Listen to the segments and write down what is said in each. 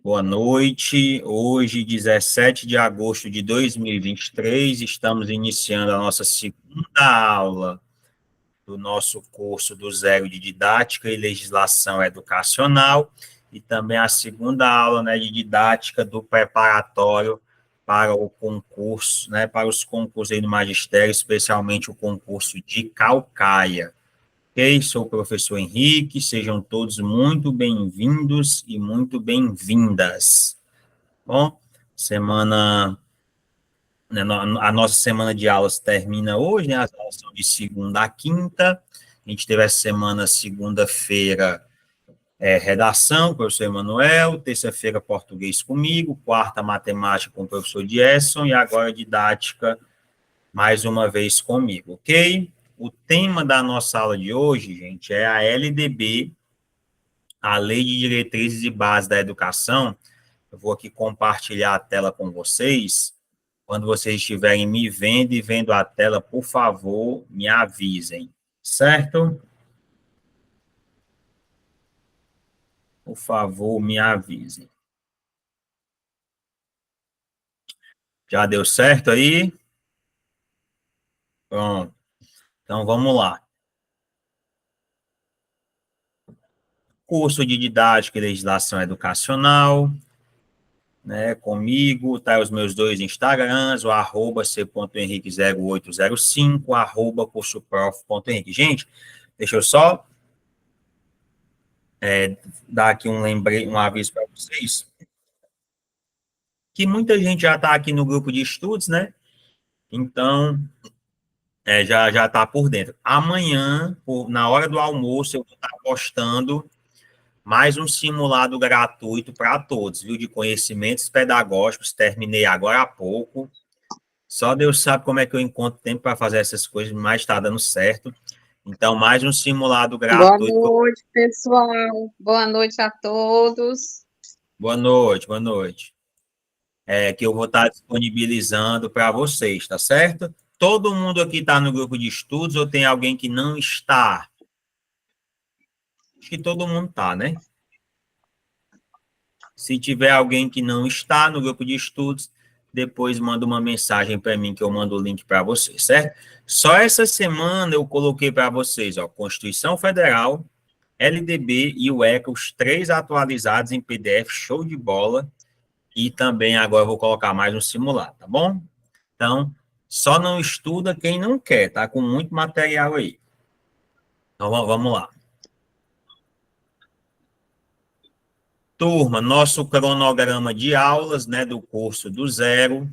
Boa noite. Hoje, 17 de agosto de 2023, estamos iniciando a nossa segunda aula do nosso curso do Zero de Didática e Legislação Educacional e também a segunda aula, né, de didática do preparatório para o concurso, né, para os concursos aí do magistério, especialmente o concurso de Caucaia. Ok? Sou o professor Henrique, sejam todos muito bem-vindos e muito bem-vindas. Bom, né, a nossa semana de aulas termina hoje, né? As aulas são de segunda a quinta. A gente teve essa semana, segunda-feira, redação, com o professor Emanuel, terça-feira, português comigo, quarta, matemática com o professor Gerson, e agora didática, mais uma vez comigo, ok? O tema da nossa aula de hoje, gente, é a LDB, a Lei de Diretrizes e Bases da Educação. Eu vou aqui compartilhar a tela com vocês. Quando vocês estiverem me vendo e vendo a tela, por favor, me avisem, certo? Por favor, me avisem. Já deu certo aí? Pronto. Então, vamos lá. Curso de Didática e Legislação Educacional, né, comigo, tá os meus dois Instagrams, o @c.henrique0805, @cursoprof.henrique. Gente, deixa eu só dar aqui um aviso para vocês, que muita gente já está aqui no grupo de estudos, né? Então, já está por dentro. Amanhã, na hora do almoço, eu vou estar postando mais um simulado gratuito para todos, viu? De conhecimentos pedagógicos. Terminei agora há pouco. Só Deus sabe como é que eu encontro tempo para fazer essas coisas, mas está dando certo. Então, mais um simulado gratuito. Boa noite, pessoal. Boa noite a todos. Boa noite, boa noite. Que eu vou estar disponibilizando para vocês, tá certo? Todo mundo aqui está no grupo de estudos ou tem alguém que não está? Acho que todo mundo está, né? Se tiver alguém que não está no grupo de estudos, depois manda uma mensagem para mim que eu mando o link para vocês, certo? Só essa semana eu coloquei para vocês, ó, Constituição Federal, LDB e o ECA, os 3 atualizados em PDF, show de bola. E também agora eu vou colocar mais um simulado, tá bom? Então, só não estuda quem não quer, tá? Com muito material aí. Então, vamos lá. Turma, nosso cronograma de aulas, né, do curso do Zero.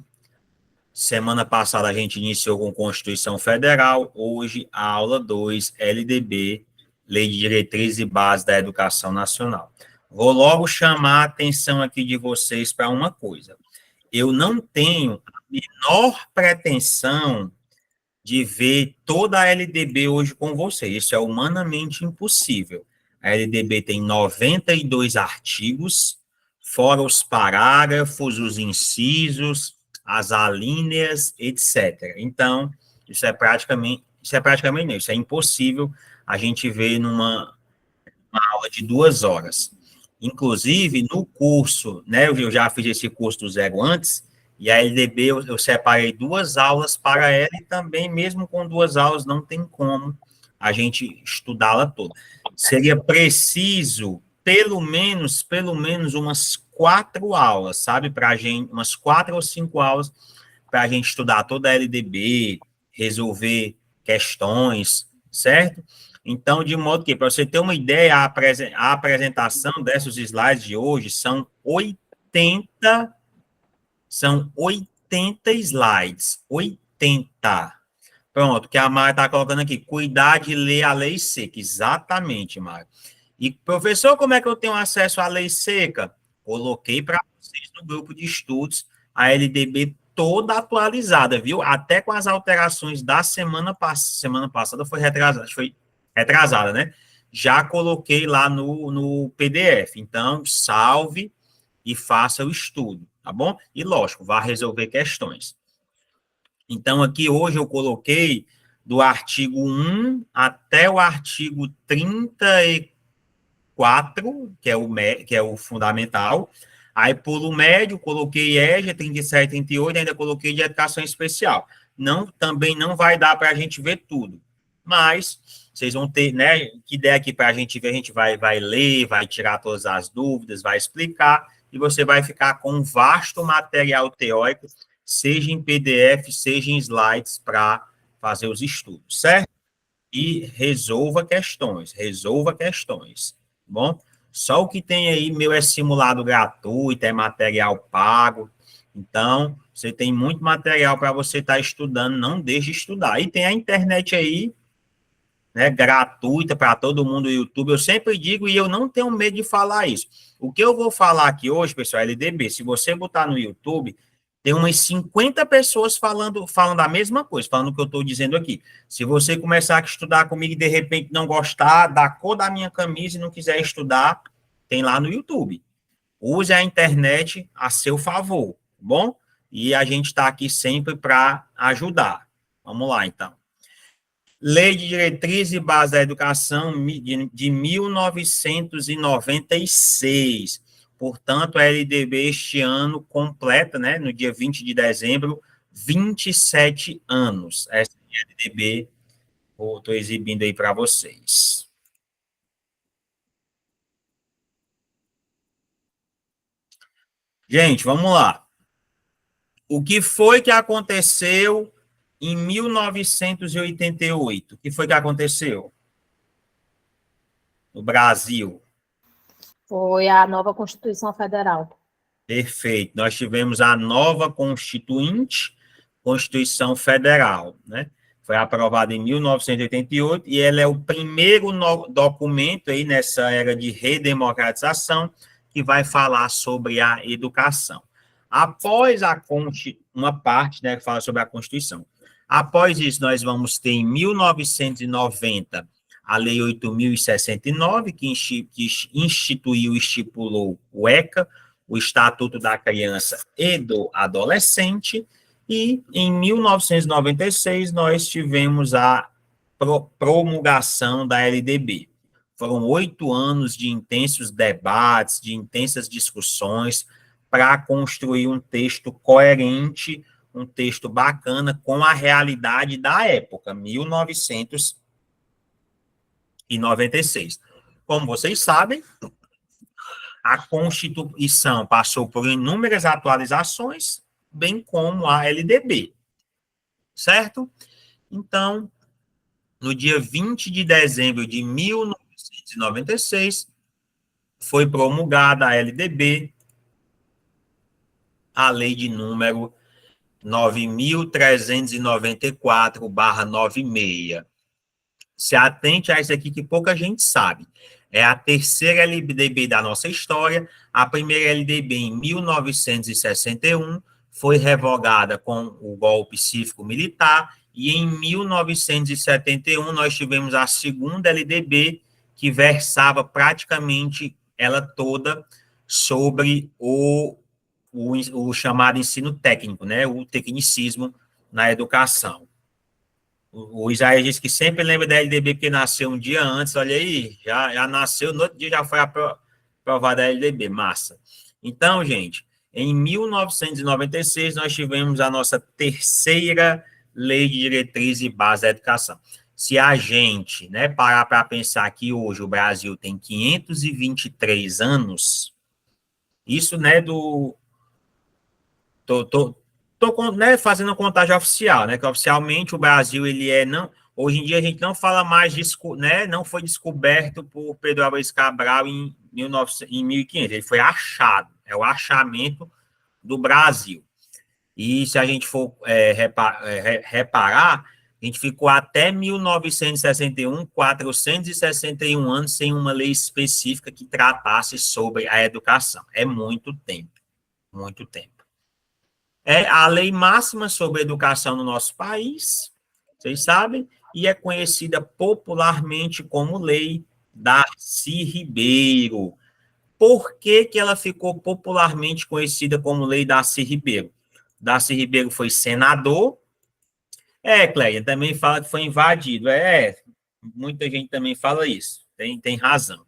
Semana passada a gente iniciou com Constituição Federal, hoje a aula 2, LDB, Lei de Diretrizes e Bases da Educação Nacional. Vou logo chamar a atenção aqui de vocês para uma coisa. Eu não tenho a menor pretensão de ver toda a LDB hoje com vocês. Isso é humanamente impossível. A LDB tem 92 artigos, fora os parágrafos, os incisos, as alíneas, etc. Então, isso é praticamente não, isso é impossível a gente ver numa aula de 2 horas. Inclusive, no curso, né, eu já fiz esse curso do Zero antes, e a LDB eu separei 2 aulas para ela, e também, mesmo com 2 aulas, não tem como a gente estudá-la toda. Seria preciso, pelo menos umas 4 aulas, sabe, para a gente, umas 4 ou 5 aulas, para a gente estudar toda a LDB, resolver questões, certo? Então, de modo que, para você ter uma ideia, a apresentação desses slides de hoje são 80 slides. 80. Pronto, que a Mara está colocando aqui. Cuidar de ler a lei seca. Exatamente, Mara. E, professor, como é que eu tenho acesso à lei seca? Coloquei para vocês no grupo de estudos a LDB toda atualizada, viu? Até com as alterações da semana passada, foi retrasada, né? Já coloquei lá no PDF. Então, salve e faça o estudo, tá bom? E, lógico, vá resolver questões. Então, aqui hoje eu coloquei do artigo 1 até o artigo 34, que é o fundamental. Aí pulo médio, coloquei EJA, 37, 38, ainda coloquei de educação especial. Não, também não vai dar para a gente ver tudo. Mas vocês vão ter, né? Que der aqui para a gente ver, a gente vai ler, vai tirar todas as dúvidas, vai explicar, e você vai ficar com um vasto material teórico, seja em PDF, seja em slides, para fazer os estudos, certo? E resolva questões, tá bom? Só o que tem aí, meu, é simulado gratuito, é material pago, então, você tem muito material para você estar estudando, não deixe de estudar. E tem a internet aí, né, gratuita para todo mundo no YouTube, eu sempre digo, e eu não tenho medo de falar isso. O que eu vou falar aqui hoje, pessoal, é LDB, se você botar no YouTube, tem umas 50 pessoas falando a mesma coisa, falando o que eu estou dizendo aqui. Se você começar a estudar comigo e de repente não gostar da cor da minha camisa e não quiser estudar, tem lá no YouTube. Use a internet a seu favor, tá bom? E a gente está aqui sempre para ajudar. Vamos lá, então. Lei de Diretriz e Base da Educação de 1996. Portanto, a LDB este ano completa, né, no dia 20 de dezembro, 27 anos. Essa é a LDB, estou exibindo aí para vocês. Gente, vamos lá. O que foi que aconteceu em 1988? O que foi que aconteceu no Brasil? Foi a nova Constituição Federal. Perfeito. Nós tivemos a nova Constituinte, Constituição Federal, né? Foi aprovada em 1988 e ela é o primeiro documento aí nessa era de redemocratização que vai falar sobre a educação. Após uma parte, né, que fala sobre a Constituição. Após isso, nós vamos ter em 1990 a Lei 8.069, que instituiu e estipulou o ECA, o Estatuto da Criança e do Adolescente, e em 1996 nós tivemos a promulgação da LDB. Foram 8 anos de intensos debates, de intensas discussões, para construir um texto coerente, um texto bacana com a realidade da época, 1996. Como vocês sabem, a Constituição passou por inúmeras atualizações, bem como a LDB, certo? Então, no dia 20 de dezembro de 1996, foi promulgada a LDB, a lei de número 9.394/96. Se atente a isso aqui que pouca gente sabe. É a terceira LDB da nossa história. A primeira LDB, em 1961, foi revogada com o golpe cívico-militar, e em 1971 nós tivemos a segunda LDB, que versava praticamente ela toda sobre o chamado ensino técnico, né? O tecnicismo na educação. O Isaías disse que sempre lembra da LDB porque nasceu um dia antes, olha aí, já nasceu, no outro dia já foi aprovada a LDB, massa. Então, gente, em 1996 nós tivemos a nossa terceira Lei de Diretriz e Base da Educação. Se a gente, né, parar para pensar que hoje o Brasil tem 523 anos, isso, né, né, fazendo a contagem oficial, né, que oficialmente o Brasil, ele não, hoje em dia a gente não fala mais, né, não foi descoberto por Pedro Álvares Cabral em 1500, ele foi achado, é o achamento do Brasil. E se a gente for reparar, a gente ficou até 1961, 461 anos, sem uma lei específica que tratasse sobre a educação. É muito tempo, muito tempo. É a lei máxima sobre educação no nosso país, vocês sabem, e é conhecida popularmente como Lei Darcy Ribeiro. Por que que ela ficou popularmente conhecida como Lei Darcy Ribeiro? Darcy Ribeiro foi senador. Cleia, também fala que foi invadido. Muita gente também fala isso. Tem razão.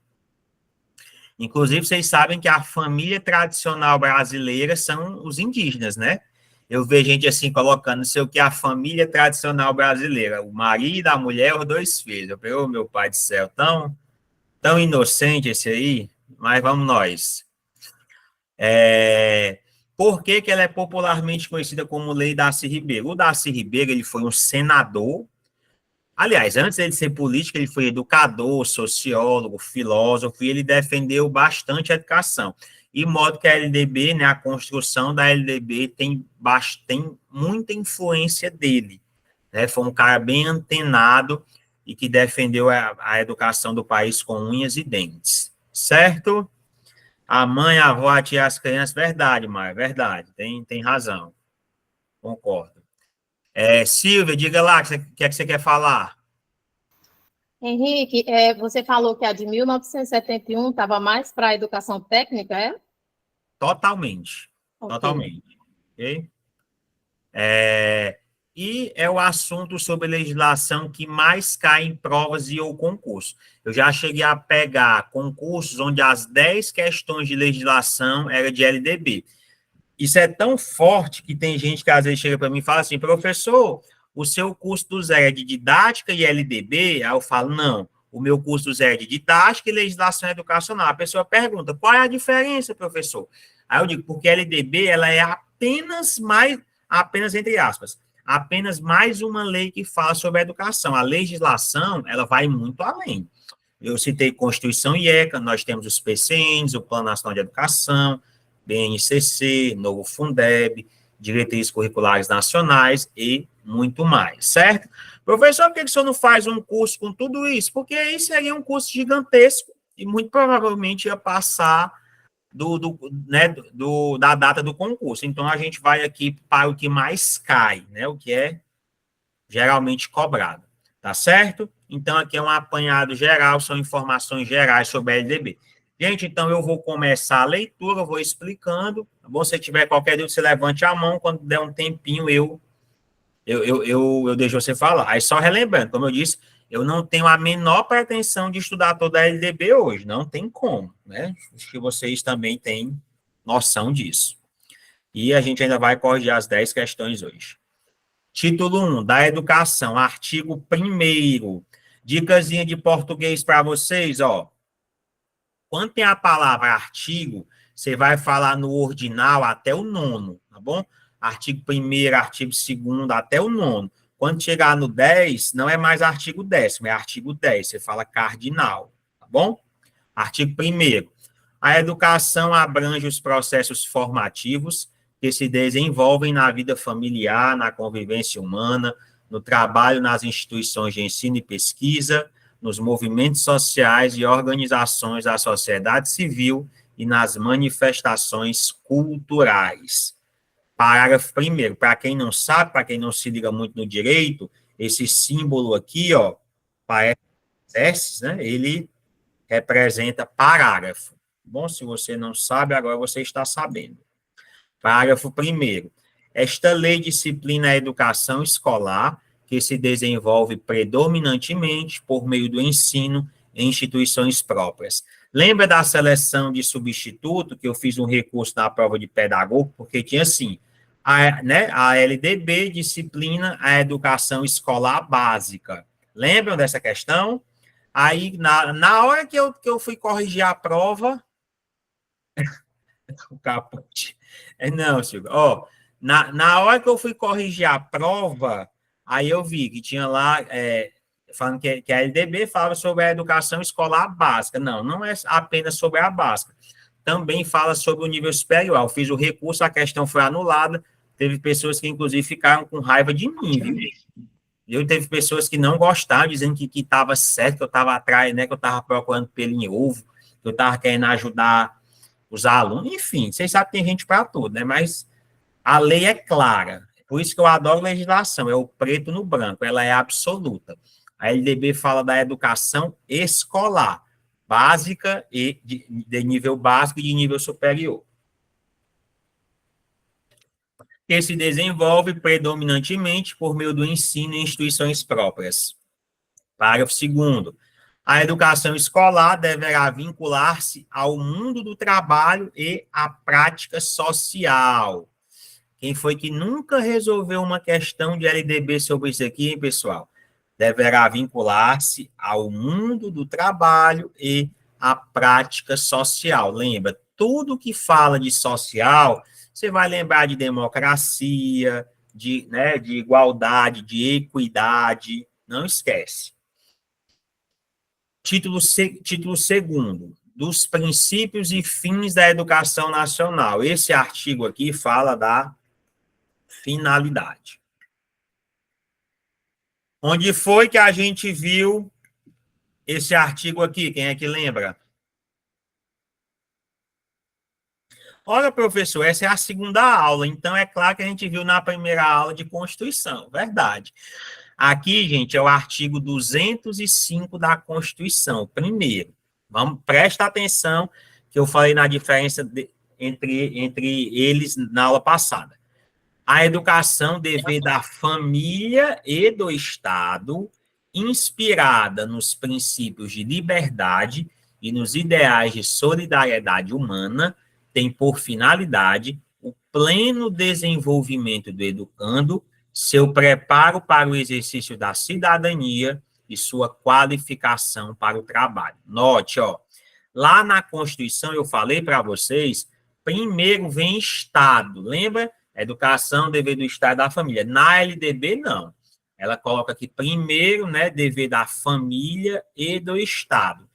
Inclusive, vocês sabem que a família tradicional brasileira são os indígenas, né? Eu vejo gente assim colocando, não sei o que, a família tradicional brasileira, o marido, a mulher, os dois filhos. Eu falei, ô, meu pai do céu, tão inocente esse aí, mas vamos nós. Por que que ela é popularmente conhecida como Lei Darcy Ribeiro? O Darcy Ribeiro, ele foi um senador. Aliás, antes dele ser político, ele foi educador, sociólogo, filósofo, e ele defendeu bastante a educação. E modo que a LDB, né, a construção da LDB tem muita influência dele, né? Foi um cara bem antenado e que defendeu a educação do país com unhas e dentes, certo? A mãe, a avó, a tia, as crianças, verdade, Maia, verdade, tem razão, concordo. Silvia, diga lá o que é que você quer falar. Henrique, você falou que a de 1971 estava mais para a educação técnica, é? Totalmente, Ok. totalmente. Ok? E é o assunto sobre legislação que mais cai em provas e ou concursos. Eu já cheguei a pegar concursos onde as 10 questões de legislação eram de LDB. Isso é tão forte que tem gente que às vezes chega para mim e fala assim, professor, o seu curso do zero é de didática e LDB? Aí eu falo, não, o meu curso do zero é de didática e legislação educacional. A pessoa pergunta, qual é a diferença, professor? Aí eu digo, porque a LDB, ela é apenas entre aspas, apenas mais uma lei que fala sobre a educação. A legislação, ela vai muito além. Eu citei Constituição e ECA, nós temos os PCNs, o Plano Nacional de Educação, BNCC, novo Fundeb, diretrizes curriculares nacionais e muito mais, certo? Professor, por que o senhor não faz um curso com tudo isso? Porque aí seria um curso gigantesco e muito provavelmente ia passar da data do concurso. Então, a gente vai aqui para o que mais cai, né? O que é geralmente cobrado, tá certo? Então, aqui é um apanhado geral, são informações gerais sobre a LDB. Gente, então eu vou começar a leitura, eu vou explicando, tá bom? Se tiver qualquer dúvida, você levante a mão, quando der um tempinho, eu deixo você falar. Aí só relembrando, como eu disse, eu não tenho a menor pretensão de estudar toda a LDB hoje, não tem como, né? Acho que vocês também têm noção disso. E a gente ainda vai corrigir as 10 questões hoje. Título 1, da educação, artigo 1º. Dicasinha de português para vocês, ó. Quando tem a palavra artigo, você vai falar no ordinal até o 9º, tá bom? Artigo 1º, artigo 2º, até o 9º. Quando chegar no 10, não é mais artigo 10º, é artigo 10, você fala cardinal, tá bom? Artigo 1º. A educação abrange os processos formativos que se desenvolvem na vida familiar, na convivência humana, no trabalho nas instituições de ensino e pesquisa, nos movimentos sociais e organizações da sociedade civil e nas manifestações culturais. Parágrafo 1º, para quem não sabe, para quem não se liga muito no direito, esse símbolo aqui, ó, parece S, né? Ele representa parágrafo. Bom, se você não sabe, agora você está sabendo. Parágrafo 1º. Esta lei disciplina a educação escolar, que se desenvolve predominantemente por meio do ensino em instituições próprias. Lembra da seleção de substituto, que eu fiz um recurso na prova de pedagogo, porque tinha assim, a LDB disciplina a educação escolar básica. Lembram dessa questão? Aí, na hora que eu fui corrigir a prova, o caput. Não, Silvio. Ó, na hora que eu fui corrigir a prova, aí eu vi que tinha lá, falando que a LDB fala sobre a educação escolar básica. Não, não é apenas sobre a básica. Também fala sobre o nível superior. Eu fiz o recurso, a questão foi anulada. Teve pessoas que, inclusive, ficaram com raiva de mim, viu? Teve pessoas que não gostaram, dizendo que estava certo, que eu estava atrás, né, que eu estava procurando pelo em ovo, que eu estava querendo ajudar os alunos, enfim, vocês sabem que tem gente para tudo, né? Mas a lei é clara. Por isso que eu adoro legislação, é o preto no branco, ela é absoluta. A LDB fala da educação escolar, básica e de nível básico e de nível superior. Que se desenvolve predominantemente por meio do ensino em instituições próprias. Parágrafo 2º. A educação escolar deverá vincular-se ao mundo do trabalho e à prática social. Quem foi que nunca resolveu uma questão de LDB sobre isso aqui, hein, pessoal? Deverá vincular-se ao mundo do trabalho e à prática social. Lembra, tudo que fala de social, você vai lembrar de democracia, de igualdade, de equidade, não esquece. Título segundo, dos princípios e fins da educação nacional. Esse artigo aqui fala da finalidade. Onde foi que a gente viu esse artigo aqui? Quem é que lembra? Olha, professor, essa é a segunda aula, então é claro que a gente viu na primeira aula de Constituição, verdade. Aqui, gente, é o artigo 205 da Constituição, primeiro. Presta atenção que eu falei na diferença entre eles na aula passada. A educação dever da família e do Estado, inspirada nos princípios de liberdade e nos ideais de solidariedade humana, tem por finalidade o pleno desenvolvimento do educando, seu preparo para o exercício da cidadania e sua qualificação para o trabalho. Note, ó, lá na Constituição eu falei para vocês, primeiro vem Estado, lembra? Educação, dever do Estado e da família. Na LDB, não. Ela coloca aqui primeiro, né, dever da família e do Estado.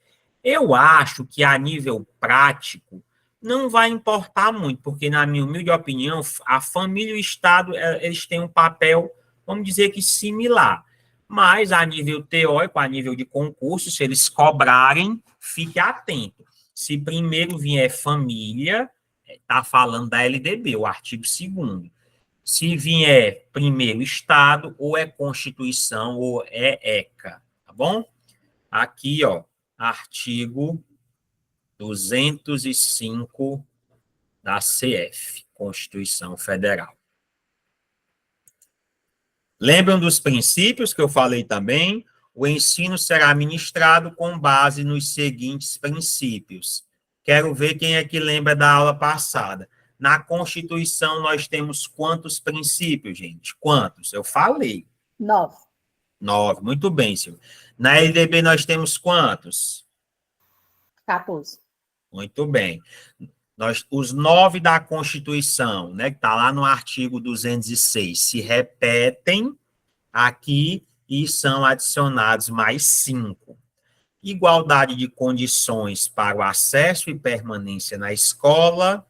Eu acho que a nível prático não vai importar muito, porque na minha humilde opinião, a família e o Estado, eles têm um papel, vamos dizer que similar. Mas a nível teórico, a nível de concurso, se eles cobrarem, fique atento. Se primeiro vier família, está falando da LDB, o artigo 2º. Se vier primeiro Estado, ou é Constituição, ou é ECA, tá bom? Aqui, ó, artigo 205 da CF, Constituição Federal. Lembram dos princípios que eu falei também? O ensino será ministrado com base nos seguintes princípios. Quero ver quem é que lembra da aula passada. Na Constituição, nós temos quantos princípios, gente? Quantos? Eu falei. 9. 9, muito bem, Silvio. Na LDB, nós temos quantos? 14. Muito bem. Os 9 da Constituição, né, que está lá no artigo 206, se repetem aqui e são adicionados mais 5. Igualdade de condições para o acesso e permanência na escola.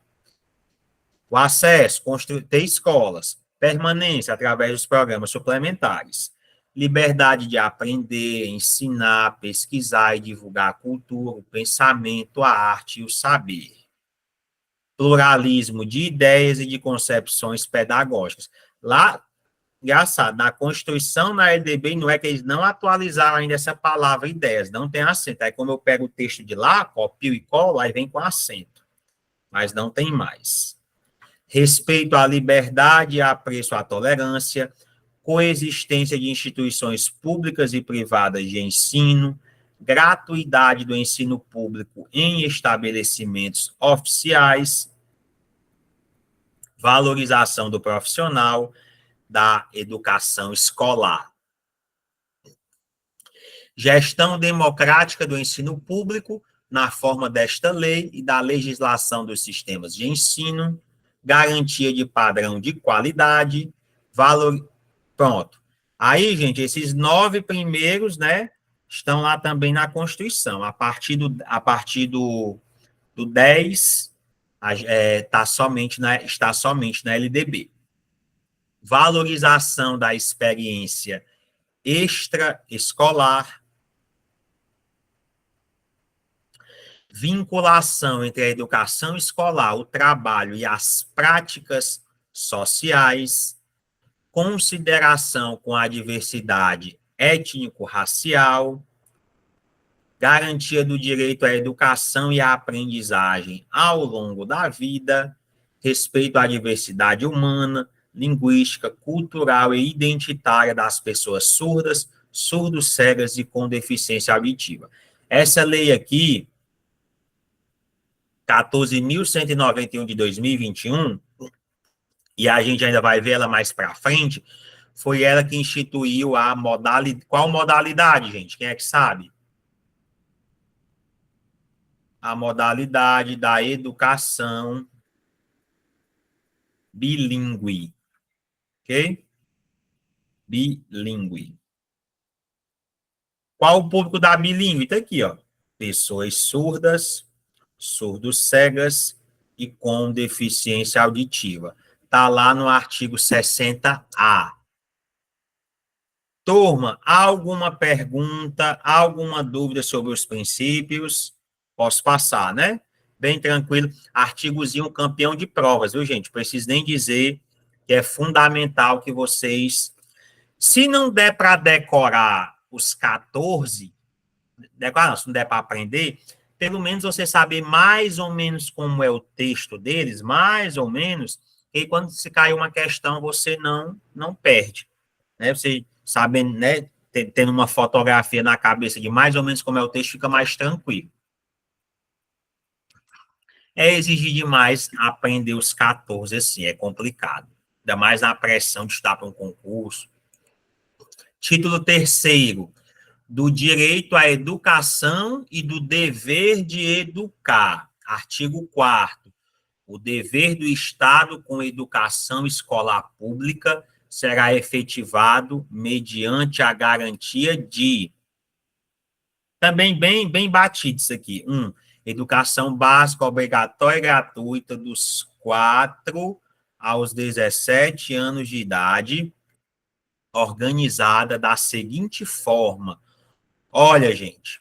O acesso, ter escolas. Permanência através dos programas suplementares. Liberdade de aprender, ensinar, pesquisar e divulgar a cultura, o pensamento, a arte e o saber. Pluralismo de ideias e de concepções pedagógicas. Lá, engraçado, na Constituição, na LDB, não é que eles não atualizaram ainda essa palavra ideias, não tem acento. Aí, como eu pego o texto de lá, copio e colo, aí vem com acento. Mas não tem mais. Respeito à liberdade e apreço à tolerância, coexistência de instituições públicas e privadas de ensino, gratuidade do ensino público em estabelecimentos oficiais, valorização do profissional, da educação escolar. Gestão democrática do ensino público na forma desta lei e da legislação dos sistemas de ensino, garantia de padrão de qualidade, Pronto. Aí, gente, esses 9 primeiros, né, estão lá também na Constituição. A partir do 10, está somente na LDB. Valorização da experiência extraescolar. Vinculação entre a educação escolar, o trabalho e as práticas sociais. Consideração com a diversidade étnico-racial, garantia do direito à educação e à aprendizagem ao longo da vida, respeito à diversidade humana, linguística, cultural e identitária das pessoas surdas, surdo-cegas e com deficiência auditiva. Essa lei aqui, 14.191 de 2021, e a gente ainda vai ver ela mais para frente, foi ela que instituiu a modalidade. Qual modalidade, gente? Quem é que sabe? A modalidade da educação bilíngue. Ok? Bilíngue. Qual o público da bilíngue? Está aqui, ó. Pessoas surdas, surdos cegas e com deficiência auditiva. Está lá no artigo 60A. Turma, alguma pergunta, alguma dúvida sobre os princípios? Posso passar, né? Bem tranquilo. Artigozinho campeão de provas, viu, gente? Preciso nem dizer que é fundamental que vocês, se não der para decorar os 14, decorar não, se não der para aprender, pelo menos você saber mais ou menos como é o texto deles, mais ou menos, e quando se cair uma questão, você não perde, né? Você sabendo, né, tendo uma fotografia na cabeça de mais ou menos como é o texto, fica mais tranquilo. É exigir demais aprender os 14, assim, é complicado. Ainda mais na pressão de estar para um concurso. Título 3º, do direito à educação e do dever de educar. Artigo 4º, o dever do Estado com educação escolar pública será efetivado mediante a garantia de... Também bem batido isso aqui. 1. Educação básica obrigatória e gratuita dos 4 aos 17 anos de idade, organizada da seguinte forma. Olha, gente,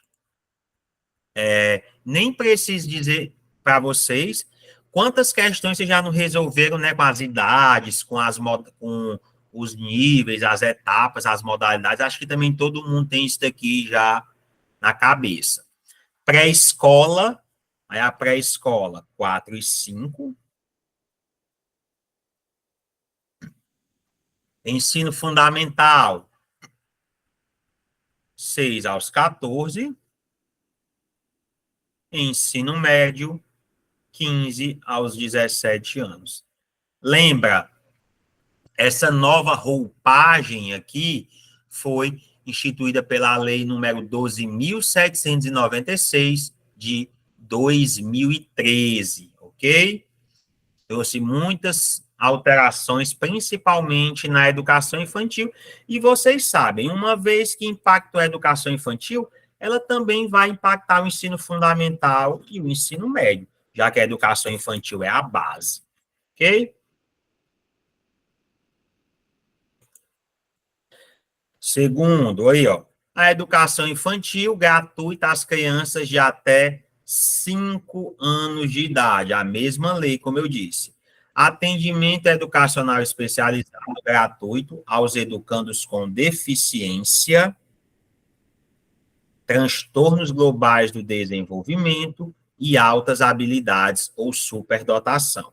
nem preciso dizer para vocês quantas questões vocês já não resolveram, né, com as idades, com os níveis, as etapas, as modalidades. Acho que também todo mundo tem isso daqui já na cabeça. Pré-escola, aí a pré-escola, 4 e 5. Ensino fundamental, 6 aos 14. Ensino médio, 15 aos 17 anos. Lembra, essa nova roupagem aqui foi instituída pela lei número 12.796 de 2013, ok? Trouxe muitas alterações, principalmente na educação infantil, e vocês sabem, uma vez que impactou a educação infantil, ela também vai impactar o ensino fundamental e o ensino médio, já que a educação infantil é a base, ok? Segundo, aí, ó, a educação infantil gratuita às crianças de até 5 anos de idade, a mesma lei, como eu disse. Atendimento educacional especializado gratuito aos educandos com deficiência, transtornos globais do desenvolvimento e altas habilidades ou superdotação,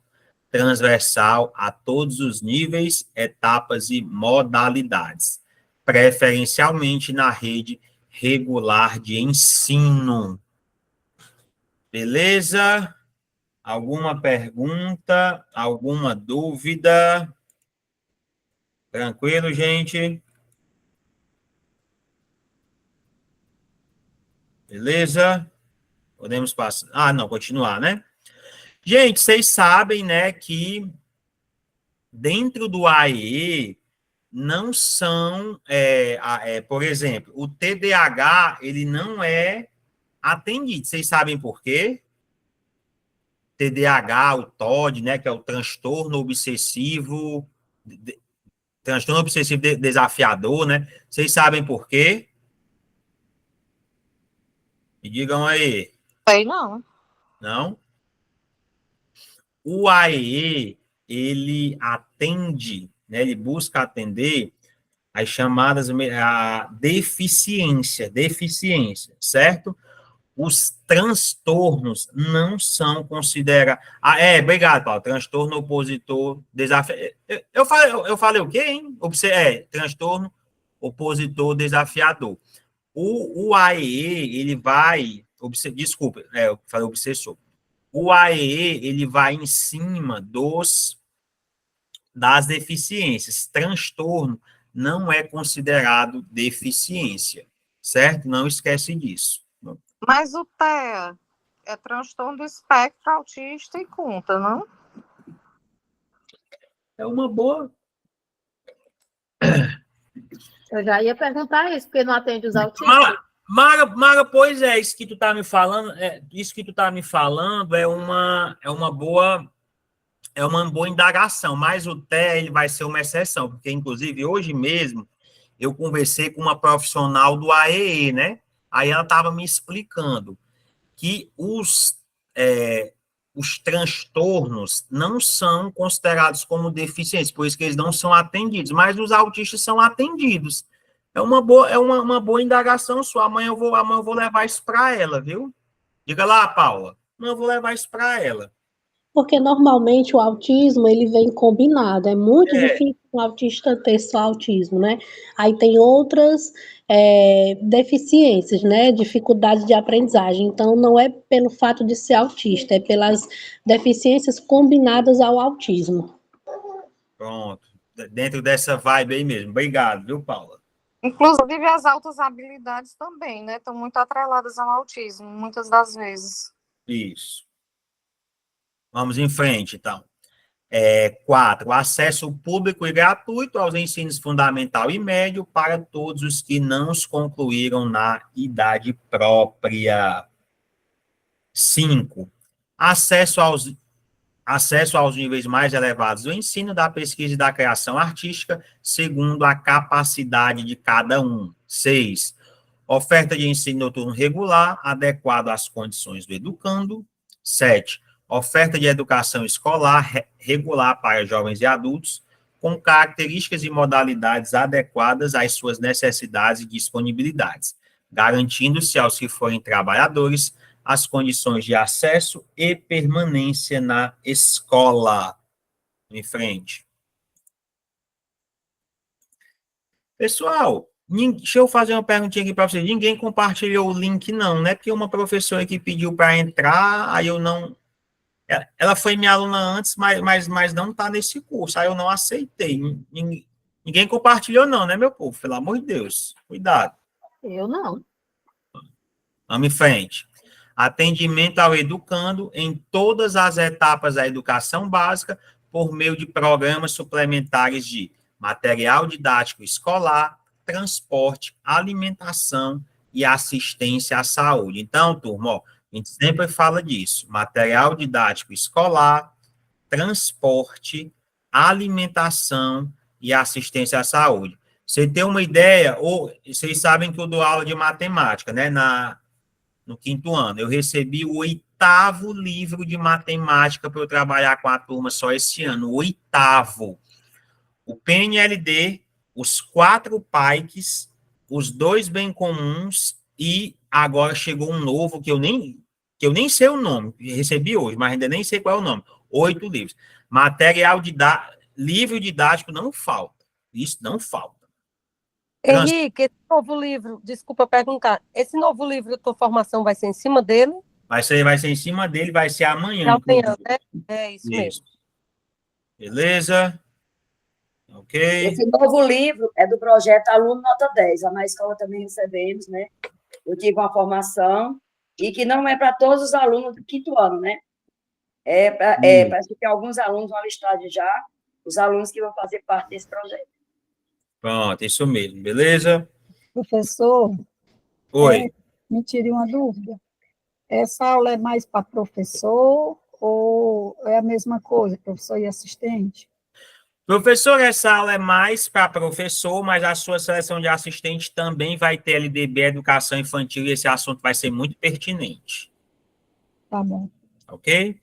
transversal a todos os níveis, etapas e modalidades, preferencialmente na rede regular de ensino. Beleza? Alguma pergunta? Alguma dúvida? Tranquilo, gente? Beleza? Podemos passar. Ah, não, continuar, né? Gente, vocês sabem, né, que dentro do AE não são, por exemplo, o TDAH, ele não é atendido. Vocês sabem por quê? TDAH, o TOD, né, que é o transtorno obsessivo desafiador, né? Vocês sabem por quê? Me digam aí. Sei não. Não? O AE, ele atende, né, ele busca atender as chamadas a deficiência, certo? Os transtornos não são considerados... obrigado, Paulo. Transtorno opositor desafiador. Eu falei o quê, hein? Transtorno opositor desafiador. O AEE, ele vai... Desculpa, eu falei obsessor. O AEE, ele vai em cima das deficiências. Transtorno não é considerado deficiência, certo? Não esquece disso. Mas o TEA é transtorno do espectro autista e conta, não? É uma boa... Eu já ia perguntar isso, porque não atende os autistas. Mara, pois é, isso que tu tá me falando, é uma boa indagação, mas o TEA, ele vai ser uma exceção, porque, inclusive, hoje mesmo, eu conversei com uma profissional do AEE, né? Aí ela estava me explicando que os transtornos não são considerados como deficiências, por isso que eles não são atendidos, mas os autistas são atendidos. É uma boa indagação sua. Amanhã eu vou levar isso para ela, viu? Diga lá, Paula. Amanhã eu vou levar isso para ela. Porque normalmente o autismo, ele vem combinado. É muito difícil um autista ter só autismo, né? Aí tem outras deficiências, né? Dificuldades de aprendizagem. Então, não é pelo fato de ser autista, é pelas deficiências combinadas ao autismo. Pronto. Dentro dessa vibe aí mesmo. Obrigado, viu, Paula? Inclusive, as altas habilidades também, né? Estão muito atreladas ao autismo, muitas das vezes. Isso. Vamos em frente, então. 4. Acesso público e gratuito aos ensinos fundamental e médio para todos os que não os concluíram na idade própria. 5. Acesso aos níveis mais elevados do ensino, da pesquisa e da criação artística, segundo a capacidade de cada um. 6. Oferta de ensino noturno regular, adequado às condições do educando. 7. Oferta de educação escolar regular para jovens e adultos, com características e modalidades adequadas às suas necessidades e disponibilidades, garantindo-se aos que forem trabalhadores as condições de acesso e permanência na escola. Em frente. Pessoal, deixa eu fazer uma perguntinha aqui para vocês. Ninguém compartilhou o link, não, né? Porque uma professora que pediu para entrar, aí eu não... Ela foi minha aluna antes, mas não está nesse curso, aí eu não aceitei. Ninguém compartilhou, não, né, meu povo? Pelo amor de Deus. Cuidado. Eu não. Vamos em frente. Atendimento ao educando em todas as etapas da educação básica por meio de programas suplementares de material didático escolar, transporte, alimentação e assistência à saúde. Então, turma, ó, a gente sempre fala disso. Material didático escolar, transporte, alimentação e assistência à saúde. Você tem uma ideia, ou vocês sabem que eu dou aula de matemática, né? No 5º ano. Eu recebi o 8º livro de matemática para eu trabalhar com a turma só esse ano. O 8º. O PNLD, os 4 PAICs, os 2 bem comuns e agora chegou um novo que eu nem sei o nome. Recebi hoje, mas ainda nem sei qual é o nome. 8 livros. Livro didático não falta. Isso não falta. Henrique, esse novo livro, desculpa perguntar, esse novo livro da tua formação vai ser em cima dele? Vai ser em cima dele, vai ser amanhã. Amanhã, né? É isso mesmo. Beleza? Ok. Esse novo livro é do projeto Aluno Nota 10. Na escola também recebemos, né? Eu tive uma formação e que não é para todos os alunos do 5º ano, né? Parece que tem alguns alunos no listado já, os alunos que vão fazer parte desse projeto. Pronto, isso mesmo, beleza? Professor, Oi. me tire uma dúvida. Essa aula é mais para professor ou é a mesma coisa, professor e assistente? Professor, essa aula é mais para professor, mas a sua seleção de assistente também vai ter LDB, Educação Infantil, e esse assunto vai ser muito pertinente. Tá bom. Ok?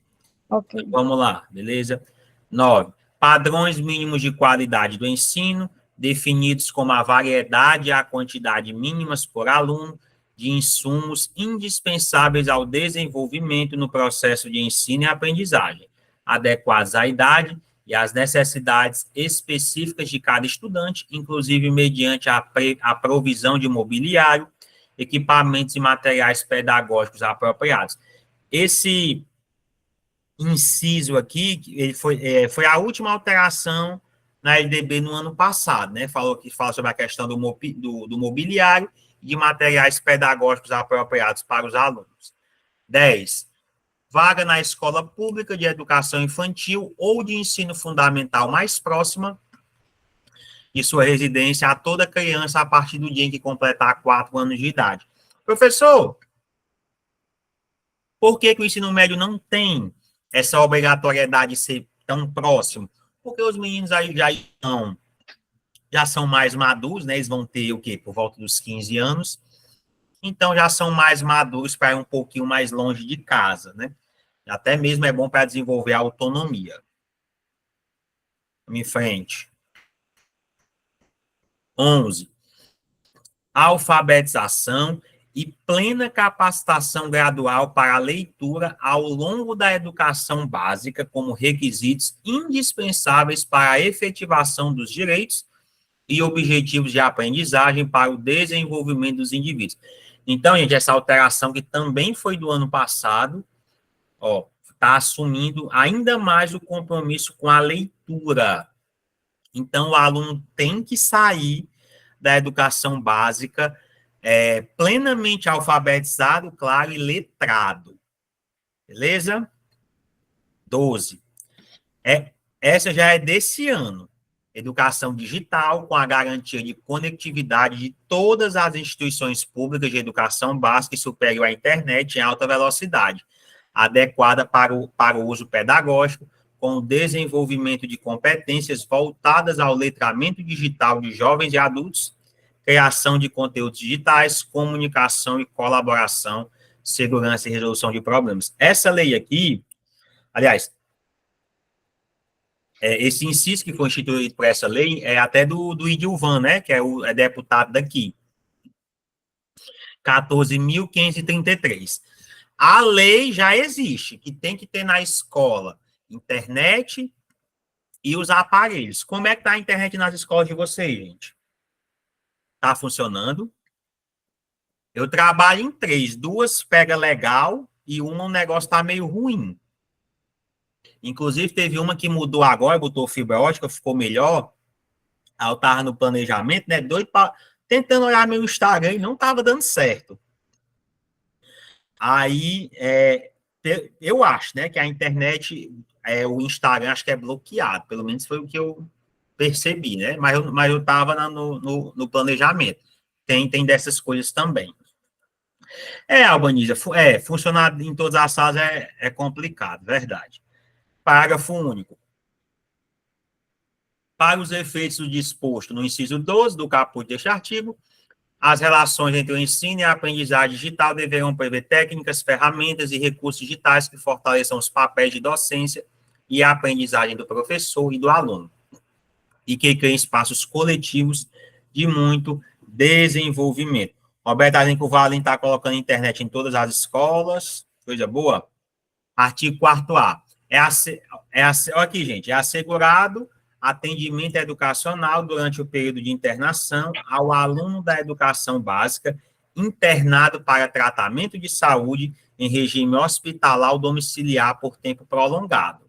Ok. Então, vamos lá, beleza? 9. Padrões mínimos de qualidade do ensino, definidos como a variedade e a quantidade mínimas por aluno de insumos indispensáveis ao desenvolvimento no processo de ensino e aprendizagem, adequados à idade e às necessidades específicas de cada estudante, inclusive mediante a provisão de mobiliário equipamentos e materiais pedagógicos apropriados. Esse inciso aqui, ele foi a última alteração na LDB no ano passado, né? Fala sobre a questão do mobiliário e de materiais pedagógicos apropriados para os alunos. 10. Vaga na escola pública de educação infantil ou de ensino fundamental mais próxima de sua residência a toda criança a partir do dia em que completar 4 anos de idade. Professor, por que o ensino médio não tem essa obrigatoriedade de ser tão próximo? Porque os meninos aí já são mais maduros, né? Eles vão ter o quê? Por volta dos 15 anos. Então, já são mais maduros para ir um pouquinho mais longe de casa, né? Até mesmo é bom para desenvolver a autonomia. Vamos em frente. 11. Alfabetização e plena capacitação gradual para a leitura ao longo da educação básica como requisitos indispensáveis para a efetivação dos direitos e objetivos de aprendizagem para o desenvolvimento dos indivíduos. Então, gente, essa alteração que também foi do ano passado, está assumindo ainda mais o compromisso com a leitura. Então, o aluno tem que sair da educação básica plenamente alfabetizado, claro, e letrado. Beleza? 12. Essa já é desse ano. Educação digital com a garantia de conectividade de todas as instituições públicas de educação básica e superior à internet em alta velocidade, adequada para o uso pedagógico, com o desenvolvimento de competências voltadas ao letramento digital de jovens e adultos, criação de conteúdos digitais, comunicação e colaboração, segurança e resolução de problemas. Essa lei aqui, aliás, esse inciso que foi instituído por essa lei é até do Idilvan, né, que é deputado daqui. 14.533. A lei já existe, que tem que ter na escola internet e os aparelhos. Como é que está a internet nas escolas de vocês, gente? Está funcionando? Eu trabalho em 3, 2 pega legal e o negócio está meio ruim. Inclusive, teve uma que mudou agora, botou fibra ótica, ficou melhor. Aí eu estava no planejamento, né? Doido tentando olhar meu Instagram e não estava dando certo. Aí, eu acho, né, que a internet, o Instagram, acho que é bloqueado. Pelo menos foi o que eu percebi, né? Mas eu estava no planejamento. Tem dessas coisas também. Albanisa, funcionar em todas as salas é complicado, verdade. Parágrafo único. Para os efeitos do disposto no inciso 12 do caput deste artigo, as relações entre o ensino e a aprendizagem digital deverão prever técnicas, ferramentas e recursos digitais que fortaleçam os papéis de docência e a aprendizagem do professor e do aluno, e que criem espaços coletivos de muito desenvolvimento. Roberto Alenco-Valim está colocando internet em todas as escolas, coisa boa. Artigo 4º. Olha aqui, gente, é assegurado atendimento educacional durante o período de internação ao aluno da educação básica internado para tratamento de saúde em regime hospitalar ou domiciliar por tempo prolongado.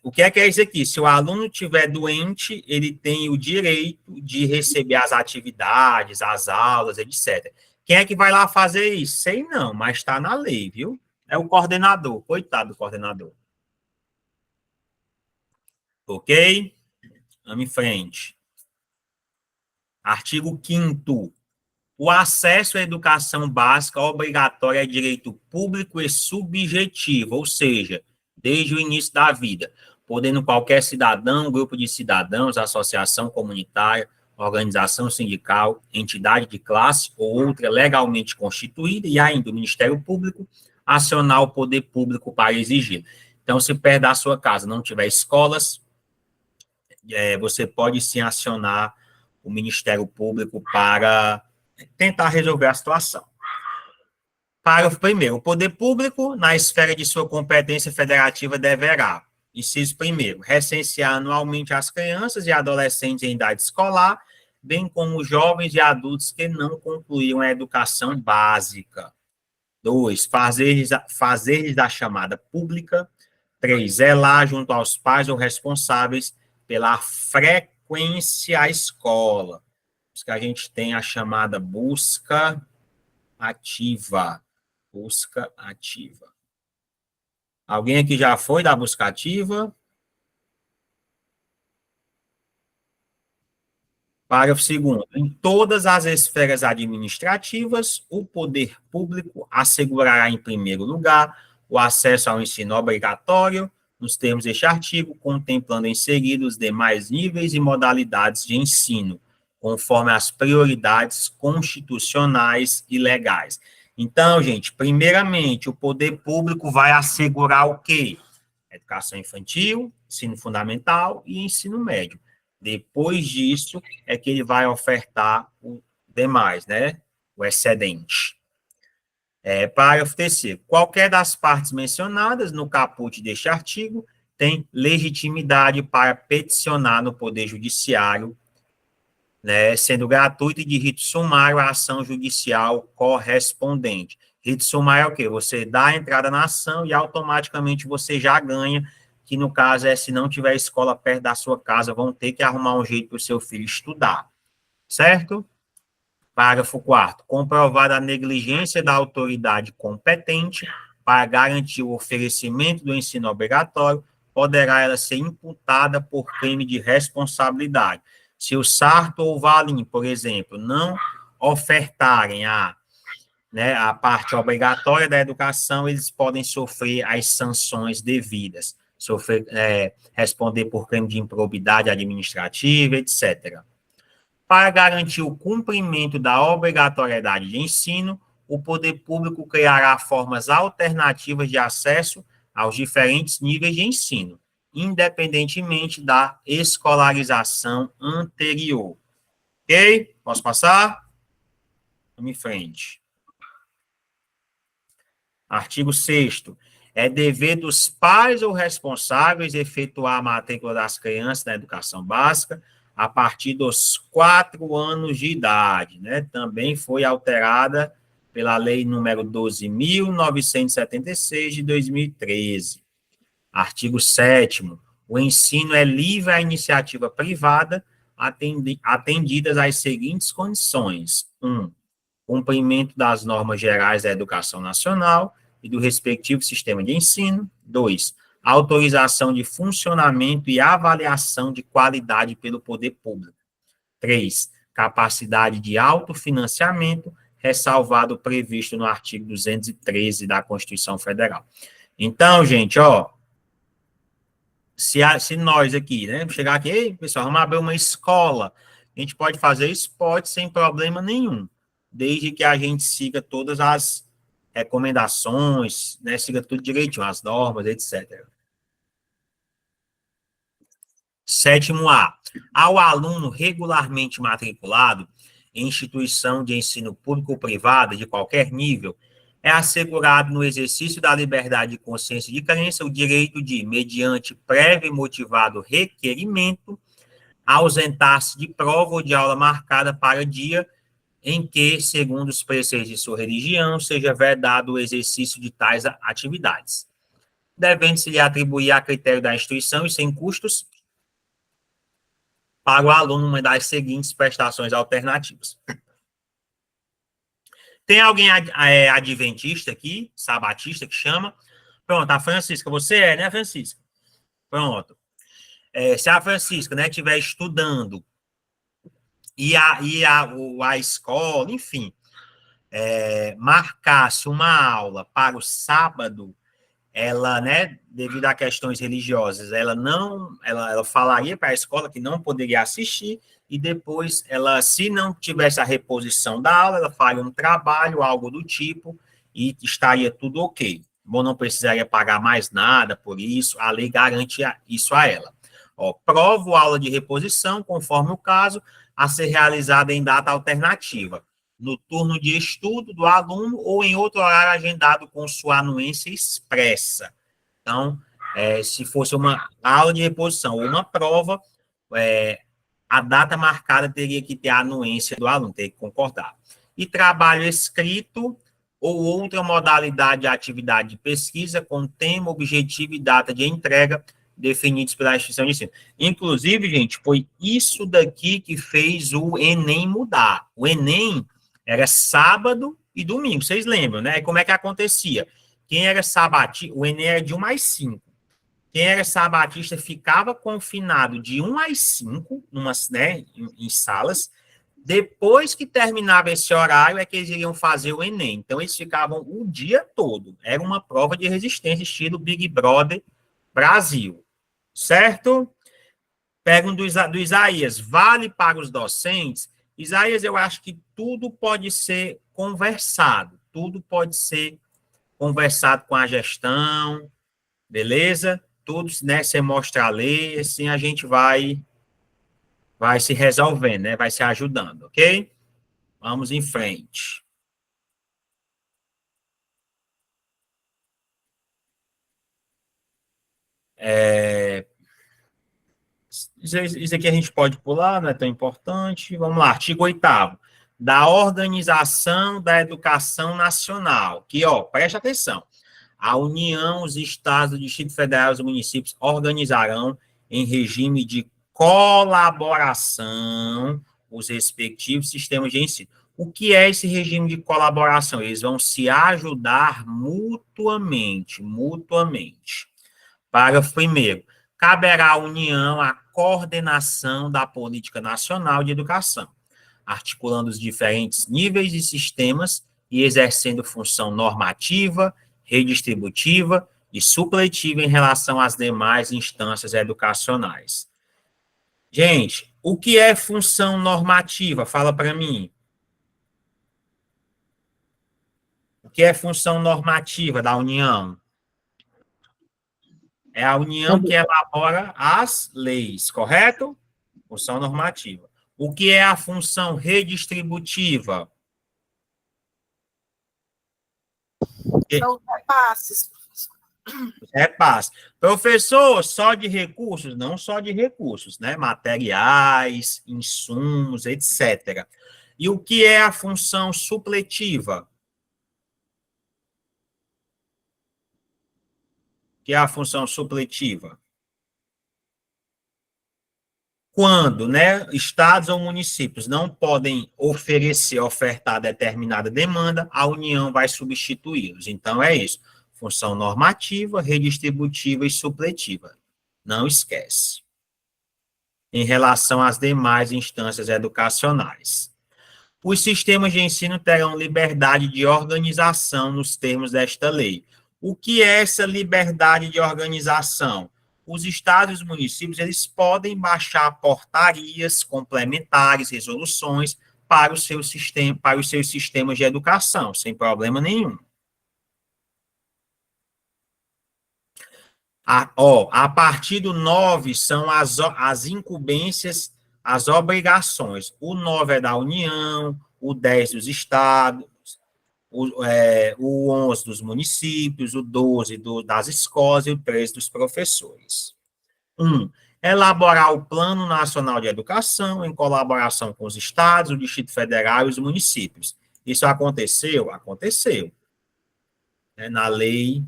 O que é isso aqui? Se o aluno estiver doente, ele tem o direito de receber as atividades, as aulas, etc. Quem é que vai lá fazer isso? Sei não, mas está na lei, viu? É o coordenador, coitado do coordenador. Ok? Vamos em frente. Artigo 5º. O acesso à educação básica obrigatória é direito público e subjetivo, ou seja, desde o início da vida, podendo qualquer cidadão, grupo de cidadãos, associação comunitária, organização sindical, entidade de classe ou outra legalmente constituída, e ainda o Ministério Público, acionar o poder público para exigir. Então, se perto da sua casa não tiver escolas, você pode sim acionar o Ministério Público para tentar resolver a situação. Parágrafo 1º. O poder público, na esfera de sua competência federativa, deverá, inciso 1º, recensear anualmente as crianças e adolescentes em idade escolar, bem como jovens e adultos que não concluíram a educação básica. 2, fazer-lhes a chamada pública. 3, zelar junto aos pais ou responsáveis pela frequência à escola. Por isso que a gente tem a chamada busca ativa. Busca ativa. Alguém aqui já foi da busca ativa? Parágrafo 2º. Em todas as esferas administrativas, o poder público assegurará, em primeiro lugar, o acesso ao ensino obrigatório, nos termos deste artigo, contemplando em seguida os demais níveis e modalidades de ensino, conforme as prioridades constitucionais e legais. Então, gente, primeiramente, o poder público vai assegurar o quê? Educação infantil, ensino fundamental e ensino médio. Depois disso, é que ele vai ofertar o demais, né? O excedente. Parágrafo 3º. Qualquer das partes mencionadas no caput deste artigo tem legitimidade para peticionar no Poder Judiciário, né, sendo gratuito e de rito sumário a ação judicial correspondente. Rito sumário é o quê? Você dá a entrada na ação e automaticamente você já ganha, que no caso é se não tiver escola perto da sua casa, vão ter que arrumar um jeito para o seu filho estudar. Certo? Parágrafo 4º. Comprovada a negligência da autoridade competente para garantir o oferecimento do ensino obrigatório, poderá ela ser imputada por crime de responsabilidade. Se o Sarto ou o Valim, por exemplo, não ofertarem a parte obrigatória da educação, eles podem sofrer as sanções devidas, responder por crime de improbidade administrativa, etc. Para garantir o cumprimento da obrigatoriedade de ensino, o poder público criará formas alternativas de acesso aos diferentes níveis de ensino, independentemente da escolarização anterior. Ok? Posso passar? Vamos em frente. Artigo 6º. É dever dos pais ou responsáveis efetuar a matrícula das crianças na educação básica a partir dos 4 anos de idade, né? Também foi alterada pela Lei número 12.976 de 2013. Artigo 7º. O ensino é livre à iniciativa privada, atendidas às seguintes condições. 1. Cumprimento das normas gerais da educação nacional e do respectivo sistema de ensino. 2. Autorização de funcionamento e avaliação de qualidade pelo poder público. 3. Capacidade de autofinanciamento, ressalvado o previsto no artigo 213 da Constituição Federal. Então, gente, ó, se nós aqui, né, chegar aqui, ei, pessoal, vamos abrir uma escola, a gente pode fazer isso? Pode, sem problema nenhum, desde que a gente siga todas as recomendações, né, siga tudo direitinho, as normas, etc. 7º. Ao aluno regularmente matriculado em instituição de ensino público ou privada de qualquer nível, é assegurado no exercício da liberdade de consciência e de crença o direito de, mediante prévio e motivado requerimento, ausentar-se de prova ou de aula marcada para dia em que, segundo os preceitos de sua religião, seja vedado o exercício de tais atividades, devendo-se lhe atribuir a critério da instituição e sem custos para o aluno uma das seguintes prestações alternativas. Tem alguém adventista aqui, sabatista, que chama? Pronto, a Francisca, você é, né, Francisca? Pronto. Se a Francisca, né, estiver estudando e a escola, enfim, marcasse uma aula para o sábado, ela, né, devido a questões religiosas, ela falaria para a escola que não poderia assistir, e depois, ela, se não tivesse a reposição da aula, ela faria um trabalho, algo do tipo, e estaria tudo ok. Bom, não precisaria pagar mais nada por isso, a lei garante isso a ela. Ó, provo aula de reposição, conforme o caso, a ser realizada em data alternativa, no turno de estudo do aluno ou em outro horário agendado com sua anuência expressa. Então, se fosse uma aula de reposição ou uma prova, a data marcada teria que ter a anuência do aluno, teria que concordar. E trabalho escrito ou outra modalidade de atividade de pesquisa com tema, objetivo e data de entrega definidos pela instituição de ensino. Inclusive, gente, foi isso daqui que fez o Enem mudar. O Enem era sábado e domingo, vocês lembram, né? E como é que acontecia? Quem era sabatista, o Enem era de 1 às 5. Quem era sabatista ficava confinado de 1 às 5, em salas. Depois que terminava esse horário, é que eles iriam fazer o Enem. Então, eles ficavam o dia todo. Era uma prova de resistência, estilo Big Brother Brasil. Certo? Pergunta do Isaías. Vale para os docentes? Isaías, eu acho que tudo pode ser conversado. Tudo pode ser conversado com a gestão. Beleza? Tudo, né? Você mostra a lei, assim a gente vai se resolvendo, né? Vai se ajudando, ok? Vamos em frente. Isso aqui a gente pode pular, não é tão importante. Vamos lá, artigo 8º. Da Organização da Educação Nacional. Que, ó, preste atenção. A União, os Estados, o Distrito Federal e os municípios organizarão em regime de colaboração os respectivos sistemas de ensino. O que é esse regime de colaboração? Eles vão se ajudar mutuamente. Parágrafo 1º. Caberá à União a coordenação da política nacional de educação, articulando os diferentes níveis e sistemas e exercendo função normativa, redistributiva e supletiva em relação às demais instâncias educacionais. Gente, o que é função normativa? Fala para mim. O que é função normativa da União? É a União que elabora as leis, correto? Função normativa. O que é a função redistributiva? São repasses. Repasse. Professor, só de recursos? Não só de recursos, né? Materiais, insumos, etc. E o que é a função supletiva? Que é a função supletiva? Quando, né, estados ou municípios não podem ofertar determinada demanda, a União vai substituí-los. Então, é isso. Função normativa, redistributiva e supletiva. Não esquece. Em relação às demais instâncias educacionais. Os sistemas de ensino terão liberdade de organização nos termos desta lei. O que é essa liberdade de organização? Os estados e os municípios, eles podem baixar portarias complementares, resoluções para os seus sistemas de educação, sem problema nenhum. A partir do 9 são as incumbências, as obrigações. O 9 é da União, o 10 dos estados, o 11 dos municípios, o 12 das escolas e o 13 dos professores. 1. Elaborar o Plano Nacional de Educação em colaboração com os estados, o Distrito Federal e os municípios. Isso aconteceu? Aconteceu. Na Lei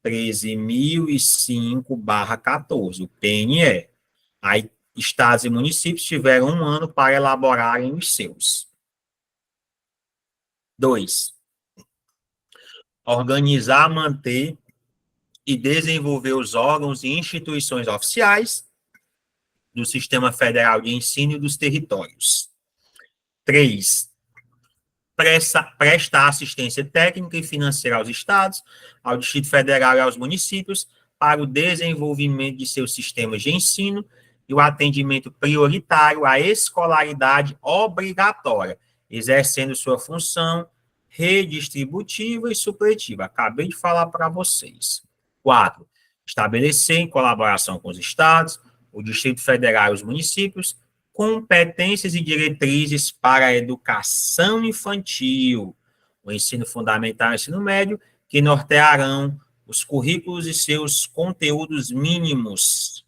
13.005/14, o PNE. Aí, estados e municípios tiveram 1 ano para elaborarem os seus. 2. Organizar, manter e desenvolver os órgãos e instituições oficiais do Sistema Federal de Ensino e dos territórios. 3. Prestar assistência técnica e financeira aos estados, ao Distrito Federal e aos municípios para o desenvolvimento de seus sistemas de ensino e o atendimento prioritário à escolaridade obrigatória, exercendo sua função redistributiva e supletiva. Acabei de falar para vocês. 4. Estabelecer, em colaboração com os estados, o Distrito Federal e os municípios, competências e diretrizes para a educação infantil, o ensino fundamental e o ensino médio, que nortearão os currículos e seus conteúdos mínimos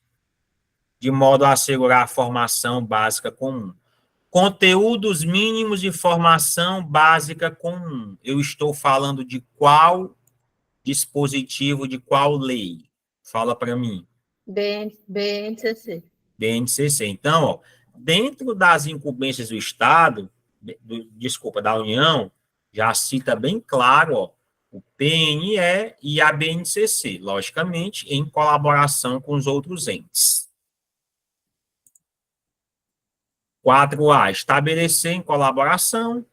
de modo a assegurar a formação básica comum. Conteúdos mínimos de formação básica comum. Eu estou falando de qual dispositivo, de qual lei? Fala para mim. BNCC. BNCC. Então, ó, dentro das incumbências do Estado, da União, já cita bem claro, ó, o PNE e a BNCC, logicamente, em colaboração com os outros entes. 4A, estabelecer em colaboração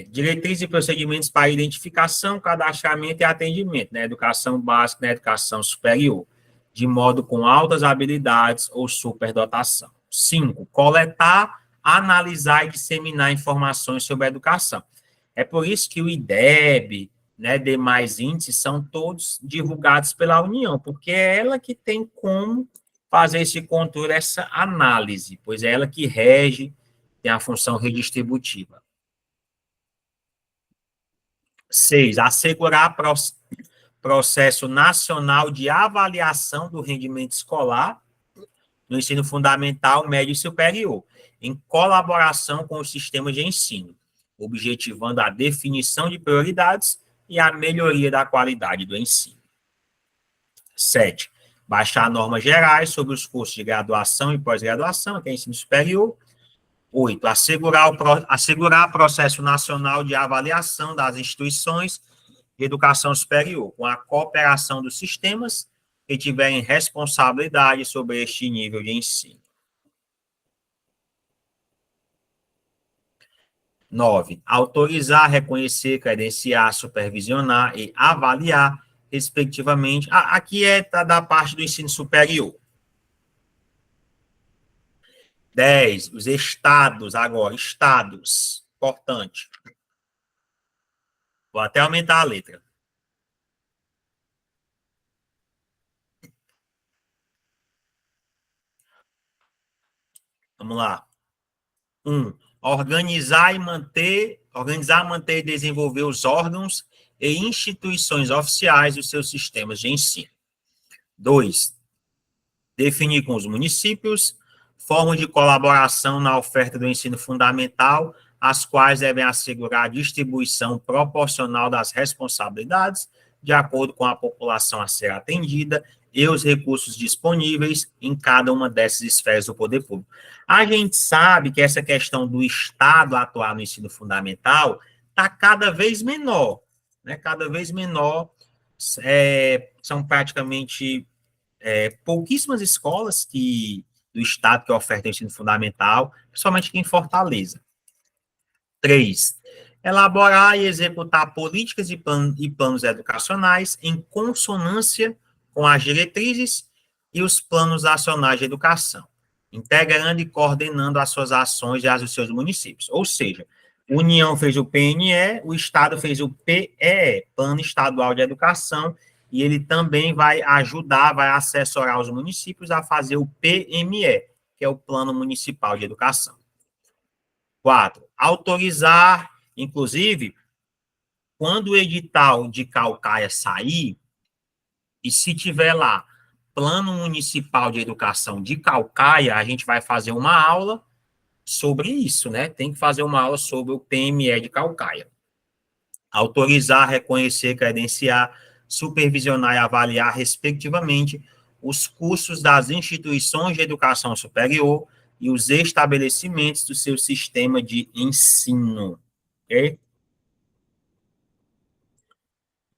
diretrizes e procedimentos para identificação, cadastramento e atendimento na educação básica e na educação superior, de modo com altas habilidades ou superdotação. 5, coletar, analisar e disseminar informações sobre a educação. É por isso que o IDEB, né, demais índices, são todos divulgados pela União, porque é ela que tem como fazer esse controle, essa análise, pois é ela que rege, tem a função redistributiva. 6, assegurar processo nacional de avaliação do rendimento escolar no ensino fundamental, médio e superior, em colaboração com os sistemas de ensino, objetivando a definição de prioridades e a melhoria da qualidade do ensino. 7, baixar normas gerais sobre os cursos de graduação e pós-graduação, que é ensino superior. 8, assegurar processo nacional de avaliação das instituições de educação superior, com a cooperação dos sistemas que tiverem responsabilidade sobre este nível de ensino. 9, autorizar, reconhecer, credenciar, supervisionar e avaliar, respectivamente. Aqui da parte do ensino superior. 10, os estados agora, estados, importante. Vou até aumentar a letra. Vamos lá. 1, organizar, manter e desenvolver os órgãos e instituições oficiais dos seus sistemas de ensino. 2, definir com os municípios formas de colaboração na oferta do ensino fundamental, as quais devem assegurar a distribuição proporcional das responsabilidades, de acordo com a população a ser atendida e os recursos disponíveis em cada uma dessas esferas do poder público. A gente sabe que essa questão do Estado atuar no ensino fundamental está cada vez menor, né? Cada vez menor, são praticamente pouquíssimas escolas do Estado que ofertam ensino fundamental, principalmente aqui em Fortaleza. 3, elaborar e executar políticas e planos educacionais em consonância com as diretrizes e os planos nacionais de educação, integrando e coordenando as suas ações e as dos seus municípios. Ou seja, a União fez o PNE, o Estado fez o PEE, Plano Estadual de Educação, e ele também vai ajudar, vai assessorar os municípios a fazer o PME, que é o Plano Municipal de Educação. 4, autorizar, inclusive, quando o edital de Caucaia sair, e se tiver lá Plano Municipal de Educação de Caucaia, a gente vai fazer uma aula sobre isso, né? Tem que fazer uma aula sobre o PME de Caucaia. Autorizar, reconhecer, credenciar, supervisionar e avaliar, respectivamente, os cursos das instituições de educação superior e os estabelecimentos do seu sistema de ensino. Ok?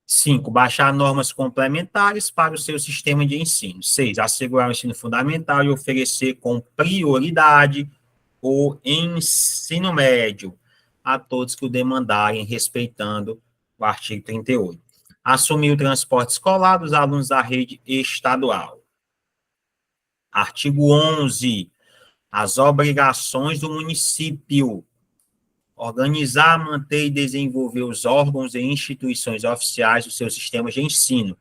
5, baixar normas complementares para o seu sistema de ensino. 6, assegurar o ensino fundamental e oferecer com prioridade o ensino médio a todos que o demandarem, respeitando o artigo 38. Assumir o transporte escolar dos alunos da rede estadual. Artigo 11, as obrigações do município. Organizar, manter e desenvolver os órgãos e instituições oficiais dos seus sistemas de ensino,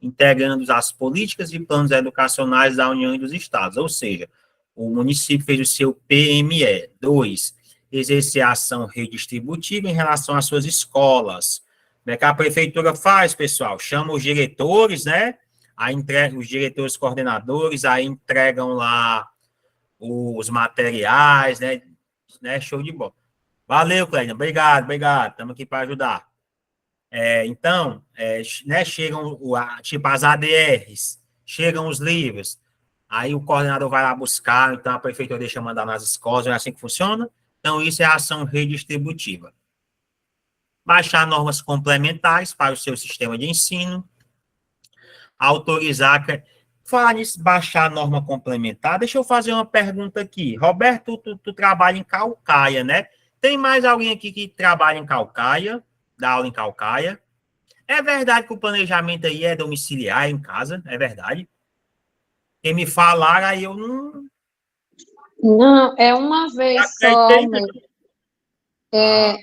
integrando as políticas e planos educacionais da União e dos Estados. Ou seja, o município fez o seu PME. 2, exercer a ação redistributiva em relação às suas escolas. Como é que a prefeitura faz, pessoal? Chama os diretores, né? aí os diretores coordenadores, aí entregam lá os materiais, né? Show de bola. Valeu, Clédia, obrigado, estamos aqui para ajudar. Então, né, chegam, tipo, as ADRs, chegam os livros, aí o coordenador vai lá buscar, então a prefeitura deixa mandar nas escolas, é assim que funciona? Então, isso é a ação redistributiva. Baixar normas complementares para o seu sistema de ensino, autorizar... Falar nisso, baixar a norma complementar, deixa eu fazer uma pergunta aqui. Roberto, tu trabalha em Caucaia, né? Tem mais alguém aqui que trabalha em Caucaia, dá aula em Caucaia? É verdade que o planejamento aí é domiciliar em casa? É verdade? Quem me falaram, aí eu não... Não, é uma vez só ao mês. É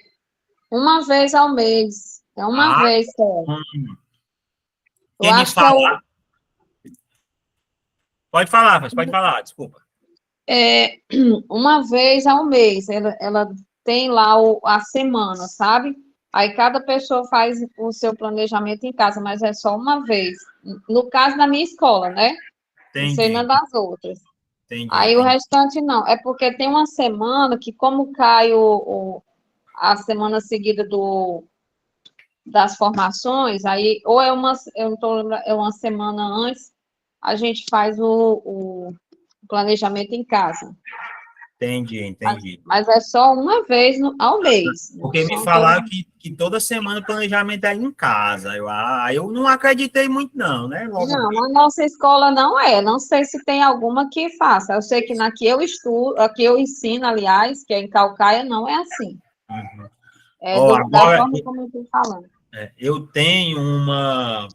uma vez ao mês. É uma vez só. Quem me falar... Pode falar, desculpa. Uma vez ao mês. Ela tem lá a semana, sabe? Aí cada pessoa faz o seu planejamento em casa, mas é só uma vez. No caso da minha escola, né? Não sei nada das outras. Entendi. Aí o restante não. É porque tem uma semana que, como cai a semana seguida das formações, aí ou é uma semana antes, a gente faz o planejamento em casa. Entendi. Mas é só uma vez ao mês. Porque me falaram que toda semana o planejamento é em casa. Eu não acreditei muito, não, né? Não, na nossa escola não é. Não sei se tem alguma que faça. Eu sei que na que eu estudo, aqui eu ensino, aliás, que é em Caucaia, não é assim. Uhum. Da forma como eu estou falando. Eu tenho uma...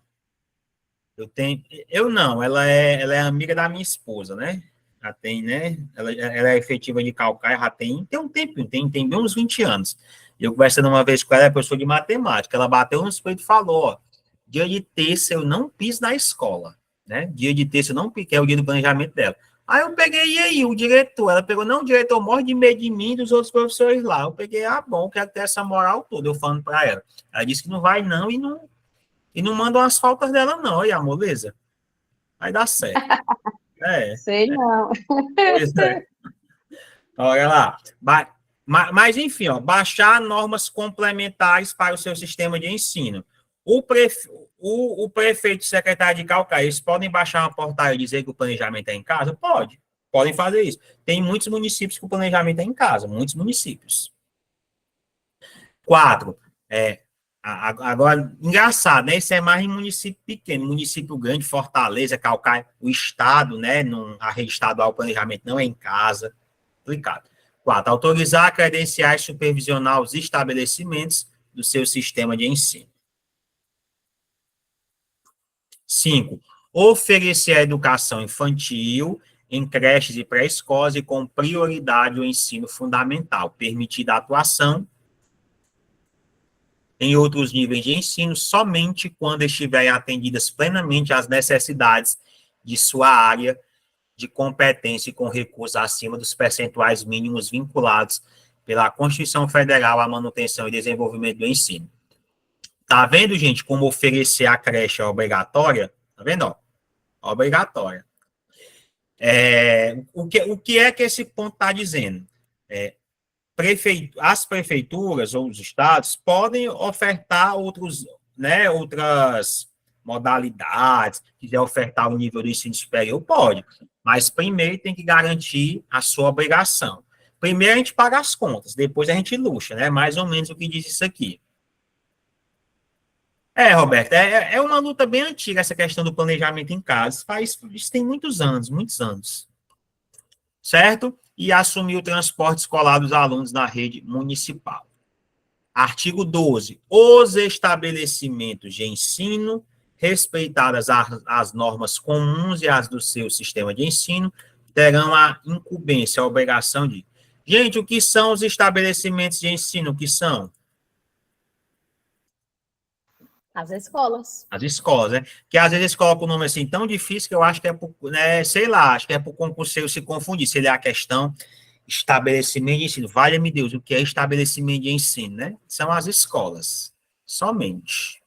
ela é amiga da minha esposa, né? Já tem, né? Ela é efetiva de Caucaia, já tem um tempo, tem bem uns 20 anos. Eu conversando uma vez com ela, é professora de matemática, ela bateu no peito e falou, ó, dia de terça eu não piso na escola, né? Dia de terça eu não piso, que é o dia do planejamento dela. Aí eu peguei, e aí, o diretor? Ela pegou, não, o diretor morre de medo de mim e dos outros professores lá. Eu peguei, bom, quero ter essa moral toda, eu falando para ela. Ela disse que não vai não, e não mandam as faltas dela não, aí, amor, beleza? Vai dar certo. Sei não. Pois é. Olha lá. Mas, enfim, ó, baixar normas complementares para o seu sistema de ensino. O prefeito e secretário de Caucaia, eles podem baixar uma portaria e dizer que o planejamento é em casa? Podem fazer isso. Tem muitos municípios que o planejamento é em casa, muitos municípios. 4. Agora, engraçado, né? Isso é mais em município pequeno, município grande, Fortaleza, Caucaia, o estado, né? A rede estadual, o planejamento não é em casa. Complicado. 4. Autorizar credenciais supervisionar os estabelecimentos do seu sistema de ensino. 5. Oferecer a educação infantil em creches e pré-escolas e com prioridade o ensino fundamental, permitida a atuação em outros níveis de ensino somente quando estiverem atendidas plenamente às necessidades de sua área de competência e com recursos acima dos percentuais mínimos vinculados pela Constituição Federal à manutenção e desenvolvimento do ensino. Tá vendo, gente, como oferecer a creche é obrigatória? Tá vendo, ó? Obrigatória. O que é que esse ponto está dizendo? As prefeituras ou os estados podem ofertar outras modalidades, quiser ofertar o nível do ensino superior, pode, mas primeiro tem que garantir a sua obrigação. Primeiro a gente paga as contas, depois a gente luxa, né? Mais ou menos o que diz isso aqui. Roberto, é uma luta bem antiga essa questão do planejamento em casa, isso tem muitos anos. Certo? E assumir o transporte escolar dos alunos na rede municipal. Artigo 12. Os estabelecimentos de ensino, respeitadas as normas comuns e as do seu sistema de ensino, terão a incumbência, a obrigação de... Gente, o que são os estabelecimentos de ensino? O que são? As escolas. As escolas, né? Que às vezes colocam o nome assim tão difícil que eu acho que é por, né, sei lá, acho que é por concurseiro se confundir, se ele é a questão estabelecimento de ensino. Valha-me Deus, o que é estabelecimento de ensino, né? São as escolas, somente.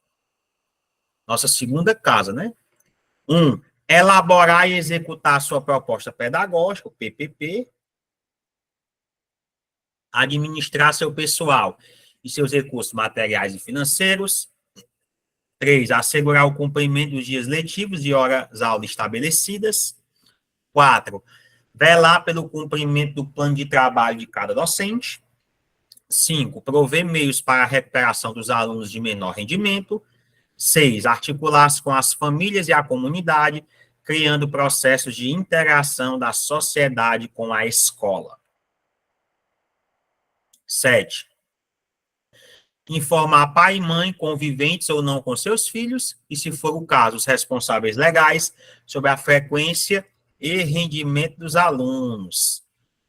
Nossa segunda casa, né? Elaborar e executar sua proposta pedagógica, o PPP. Administrar seu pessoal e seus recursos materiais e financeiros. 3, assegurar o cumprimento dos dias letivos e horas-aula estabelecidas. 4, velar pelo cumprimento do plano de trabalho de cada docente. 5, prover meios para a recuperação dos alunos de menor rendimento. 6, articular-se com as famílias e a comunidade, criando processos de interação da sociedade com a escola. 7, informar pai e mãe, conviventes ou não com seus filhos, e, se for o caso, os responsáveis legais, sobre a frequência e rendimento dos alunos,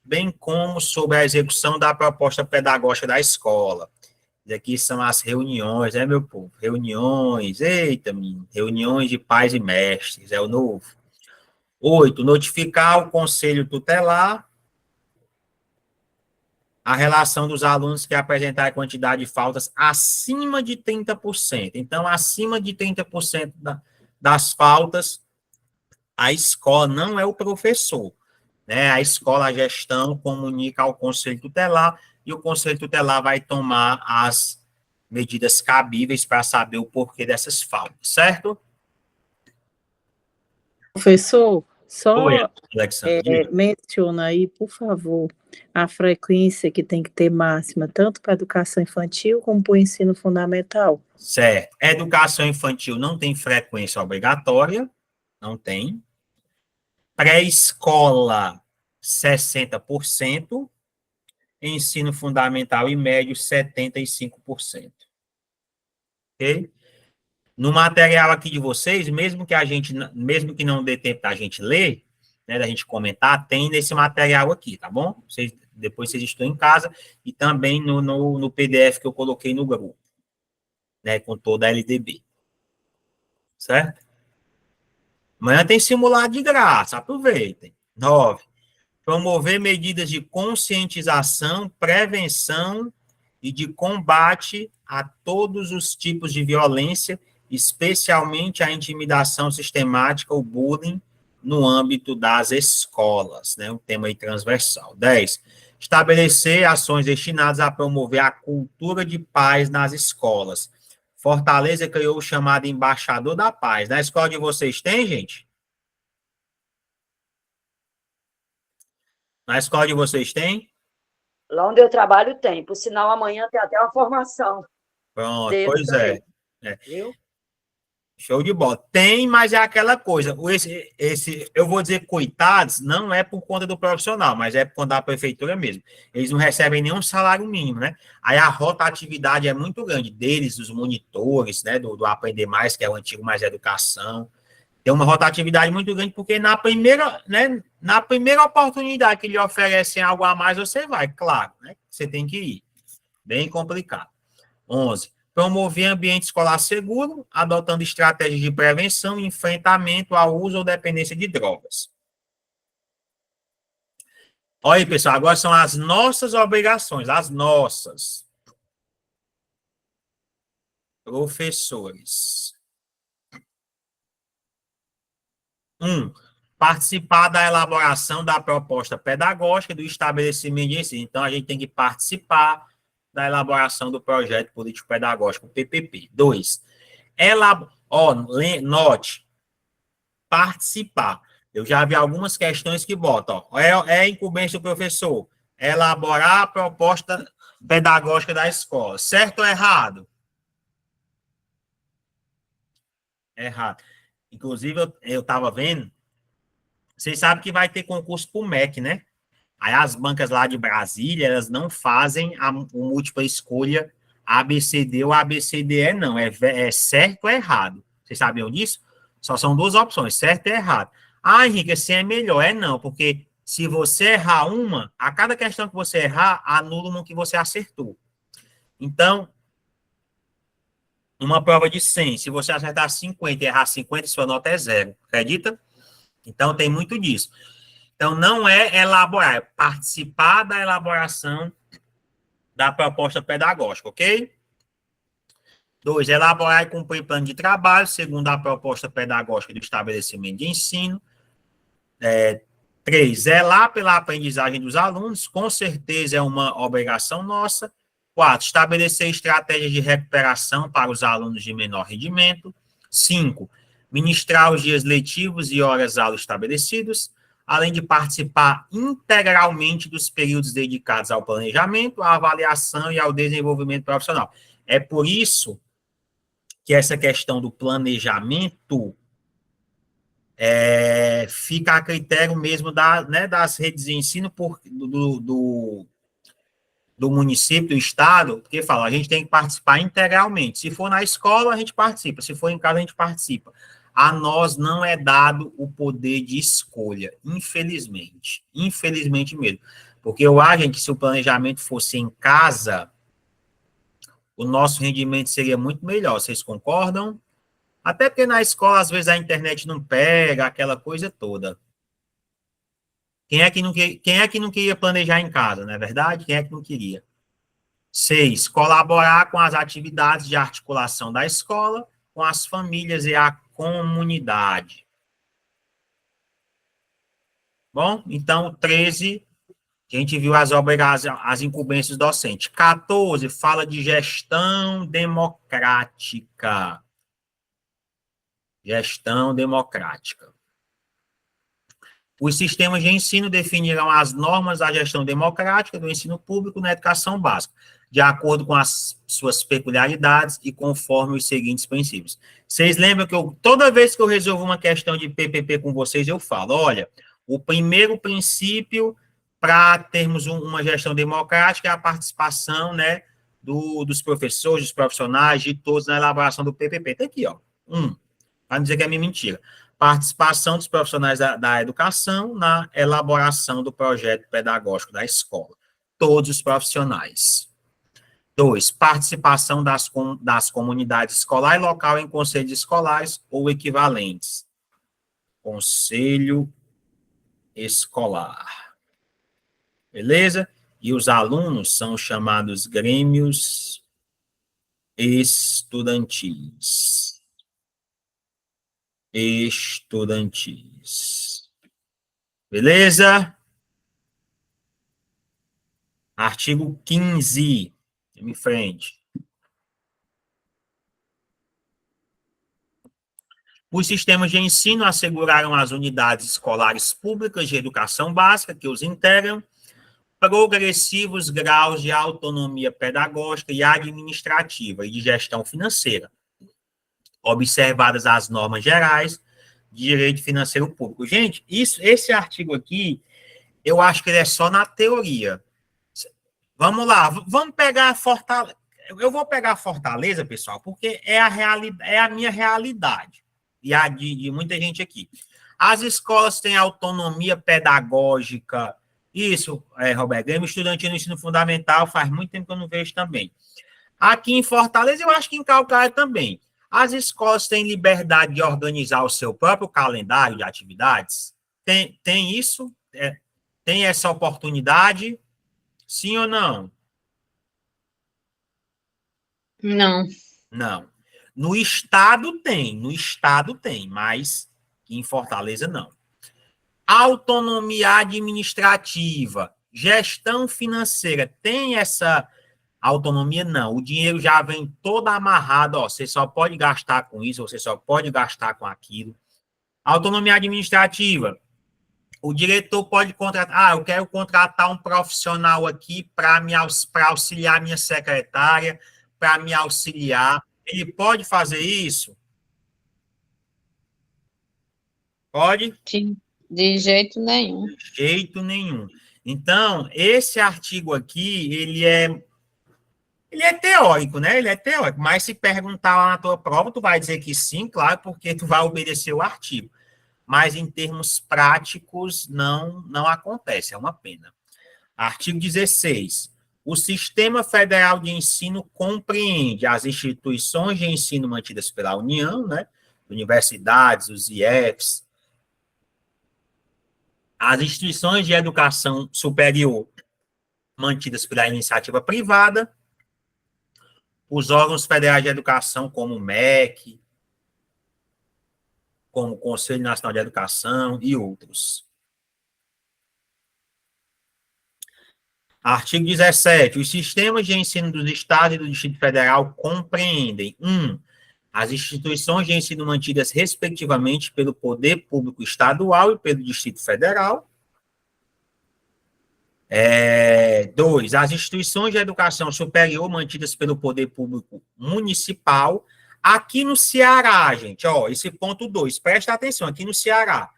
bem como sobre a execução da proposta pedagógica da escola. Aqui são as reuniões, né, meu povo? Reuniões, eita, menino, reuniões de pais e mestres, é o novo. 8, notificar o conselho tutelar a relação dos alunos que apresentarem quantidade de faltas acima de 30%. Então, acima de 30% das faltas, a escola não é o professor, né? A escola, a gestão, comunica ao conselho tutelar e o conselho tutelar vai tomar as medidas cabíveis para saber o porquê dessas faltas, certo? Professor, só Oi, Alexandre. menciona aí, por favor, a frequência que tem que ter máxima, tanto para a educação infantil como para o ensino fundamental. Certo. Educação infantil não tem frequência obrigatória, não tem. Pré-escola, 60%. Ensino fundamental e médio, 75%. Ok? No material aqui de vocês, mesmo que não dê tempo da gente ler, né, da gente comentar, tem nesse material aqui, tá bom? Depois vocês estão em casa e também no PDF que eu coloquei no grupo, né, com toda a LDB. Certo? Amanhã tem simulado de graça, aproveitem. 9. Promover medidas de conscientização, prevenção e de combate a todos os tipos de violência, especialmente a intimidação sistemática, o bullying, no âmbito das escolas, né? Um tema aí transversal. 10. Estabelecer ações destinadas a promover a cultura de paz nas escolas. Fortaleza criou o chamado Embaixador da Paz. Na escola de vocês tem, gente? Na escola de vocês tem? Lá onde eu trabalho tem. Por sinal, amanhã tem até uma formação. Pronto, Deles pois também. é. Viu? Show de bola. Tem, mas é aquela coisa. Eu vou dizer coitados, não é por conta do profissional, mas é por conta da prefeitura mesmo. Eles não recebem nenhum salário mínimo, né? Aí a rotatividade é muito grande deles, dos monitores, né? Do Aprender Mais, que é o antigo Mais Educação. Tem uma rotatividade muito grande, porque na primeira oportunidade que lhe oferecem algo a mais, você vai, claro, né? Você tem que ir. Bem complicado. 11. Promover ambiente escolar seguro, adotando estratégias de prevenção e enfrentamento ao uso ou dependência de drogas. Olha aí, pessoal, agora são as nossas obrigações, as nossas. Professores. 1. Participar da elaboração da proposta pedagógica do estabelecimento de ensino. Então, a gente tem que participar da elaboração do projeto político-pedagógico, PPP. 2. Note, participar. Eu já vi algumas questões que botam, é incumbência do professor elaborar a proposta pedagógica da escola. Certo ou errado? Errado. Inclusive, eu estava vendo, vocês sabem que vai ter concurso para o MEC, né? Aí as bancas lá de Brasília, elas não fazem o múltipla escolha ABCD ou ABCDE, não. É certo ou errado. Vocês sabiam disso? Só são duas opções, certo e errado. Ah, Henrique, assim é melhor. É não, porque se você errar uma, a cada questão que você errar, anula uma que você acertou. Então, uma prova de 100, se você acertar 50 e errar 50, sua nota é 0. Acredita? Então, tem muito disso. Então, não é elaborar, é participar da elaboração da proposta pedagógica, ok? 2, elaborar e cumprir plano de trabalho, segundo a proposta pedagógica do estabelecimento de ensino. 3, zelar pela aprendizagem dos alunos, com certeza é uma obrigação nossa. 4, estabelecer estratégias de recuperação para os alunos de menor rendimento. 5, ministrar os dias letivos e horas-aula estabelecidos, além de participar integralmente dos períodos dedicados ao planejamento, à avaliação e ao desenvolvimento profissional. É por isso que essa questão do planejamento fica a critério mesmo das redes de ensino do município, do estado, porque fala, a gente tem que participar integralmente. Se for na escola, a gente participa. Se for em casa, a gente participa. A nós não é dado o poder de escolha, infelizmente. Infelizmente mesmo. Porque eu acho que se o planejamento fosse em casa, o nosso rendimento seria muito melhor. Vocês concordam? Até porque na escola, às vezes, a internet não pega, aquela coisa toda. Quem é que não queria planejar em casa, não é verdade? Quem é que não queria? 6, colaborar com as atividades de articulação da escola, com as famílias e a comunidade. Bom, então, 13, a gente viu as incumbências docentes. 14, fala de gestão democrática. Gestão democrática. Os sistemas de ensino definirão as normas da gestão democrática do ensino público na educação básica, de acordo com as suas peculiaridades e conforme os seguintes princípios. Vocês lembram que toda vez que eu resolvo uma questão de PPP com vocês, eu falo, olha, o primeiro princípio para termos uma gestão democrática é a participação, né, dos professores, dos profissionais, de todos na elaboração do PPP. Tá aqui, ó, para não dizer que é minha mentira. Participação dos profissionais da educação na elaboração do projeto pedagógico da escola. Todos os profissionais. 2, participação das comunidades escolar e local em conselhos escolares ou equivalentes. Conselho escolar. Beleza? E os alunos são chamados grêmios estudantis. Beleza? Artigo 15. Em frente. Os sistemas de ensino asseguraram às unidades escolares públicas de educação básica que os integram progressivos graus de autonomia pedagógica e administrativa e de gestão financeira, observadas as normas gerais de direito financeiro público. Gente, esse artigo aqui, eu acho que ele é só na teoria. Vamos lá, vamos pegar Fortaleza. Eu vou pegar Fortaleza, pessoal, porque é a minha realidade e a de muita gente aqui. As escolas têm autonomia pedagógica. Isso, Roberto, Grêmio Estudantil no ensino fundamental, faz muito tempo que eu não vejo também. Aqui em Fortaleza, eu acho que em Calcaia também. As escolas têm liberdade de organizar o seu próprio calendário de atividades? Tem isso? Tem essa oportunidade? Sim ou não? Não. Não. No estado tem, mas em Fortaleza não. Autonomia administrativa, gestão financeira, tem essa autonomia? Não. O dinheiro já vem todo amarrado, ó, você só pode gastar com isso, você só pode gastar com aquilo. Autonomia administrativa, o diretor pode contratar, eu quero contratar um profissional aqui para auxiliar minha secretária, para me auxiliar. Ele pode fazer isso? Pode? Sim. De jeito nenhum. De jeito nenhum. Então, esse artigo aqui, ele é teórico, né? Ele é teórico, mas se perguntar lá na tua prova, tu vai dizer que sim, claro, porque tu vai obedecer o artigo. Mas em termos práticos, não acontece, é uma pena. Artigo 16. O Sistema Federal de Ensino compreende as instituições de ensino mantidas pela União, né? Universidades, os IEFs, as instituições de educação superior mantidas pela iniciativa privada, os órgãos federais de educação, como o MEC, como o Conselho Nacional de Educação e outros. Artigo 17. Os sistemas de ensino dos Estados e do Distrito Federal compreendem: 1. As instituições de ensino mantidas respectivamente pelo Poder Público Estadual e pelo Distrito Federal. 2. As instituições de educação superior mantidas pelo Poder Público Municipal. Aqui no Ceará, gente, ó, esse ponto 2, presta atenção, aqui no Ceará.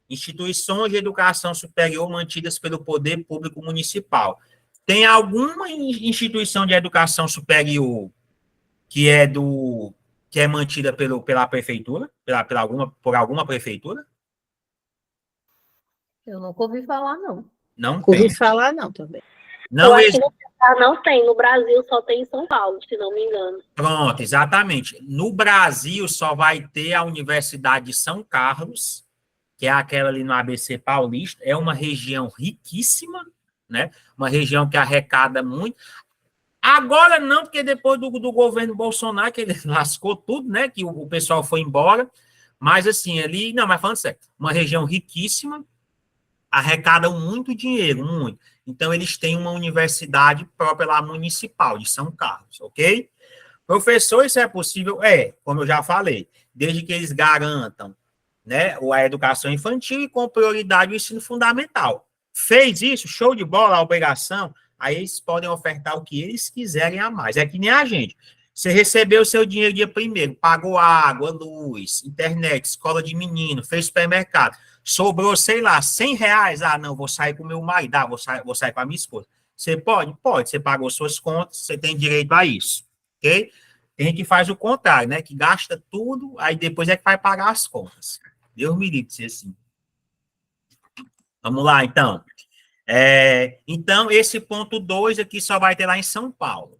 Instituições de educação superior mantidas pelo Poder Público Municipal. Tem alguma instituição de educação superior que é mantida pela prefeitura? Por alguma prefeitura? Eu nunca ouvi falar, não. Não Ouvi tem. falar, não, também. Não Eu acho existe. que no Ceará não tem, no Brasil só tem em São Paulo, se não me engano. Pronto, exatamente. No Brasil só vai ter a Universidade de São Carlos, que é aquela ali no ABC Paulista, é uma região riquíssima, né? Uma região que arrecada muito. Agora não, porque depois do governo Bolsonaro, que ele lascou tudo, né? Que o pessoal foi embora. Mas assim, ali, não, mas falando sério, uma região riquíssima, arrecadam muito dinheiro, muito. Então, eles têm uma universidade própria lá, municipal, de São Carlos, ok? Professor, isso é possível? Como eu já falei, desde que eles garantam, né, a educação infantil e com prioridade o ensino fundamental. Fez isso, show de bola, a obrigação, aí eles podem ofertar o que eles quiserem a mais. É que nem a gente. Você recebeu o seu dinheiro dia primeiro, pagou água, luz, internet, escola de menino, fez supermercado. Sobrou, sei lá, R$100. Ah, não, vou sair com o meu marido, vou sair com a minha esposa. Você pode? Pode. Você pagou suas contas, você tem direito a isso, ok? Tem gente que faz o contrário, né? Que gasta tudo, aí depois é que vai pagar as contas. Deus me livre de ser assim. Vamos lá, então. Então, esse ponto 2 aqui só vai ter lá em São Paulo.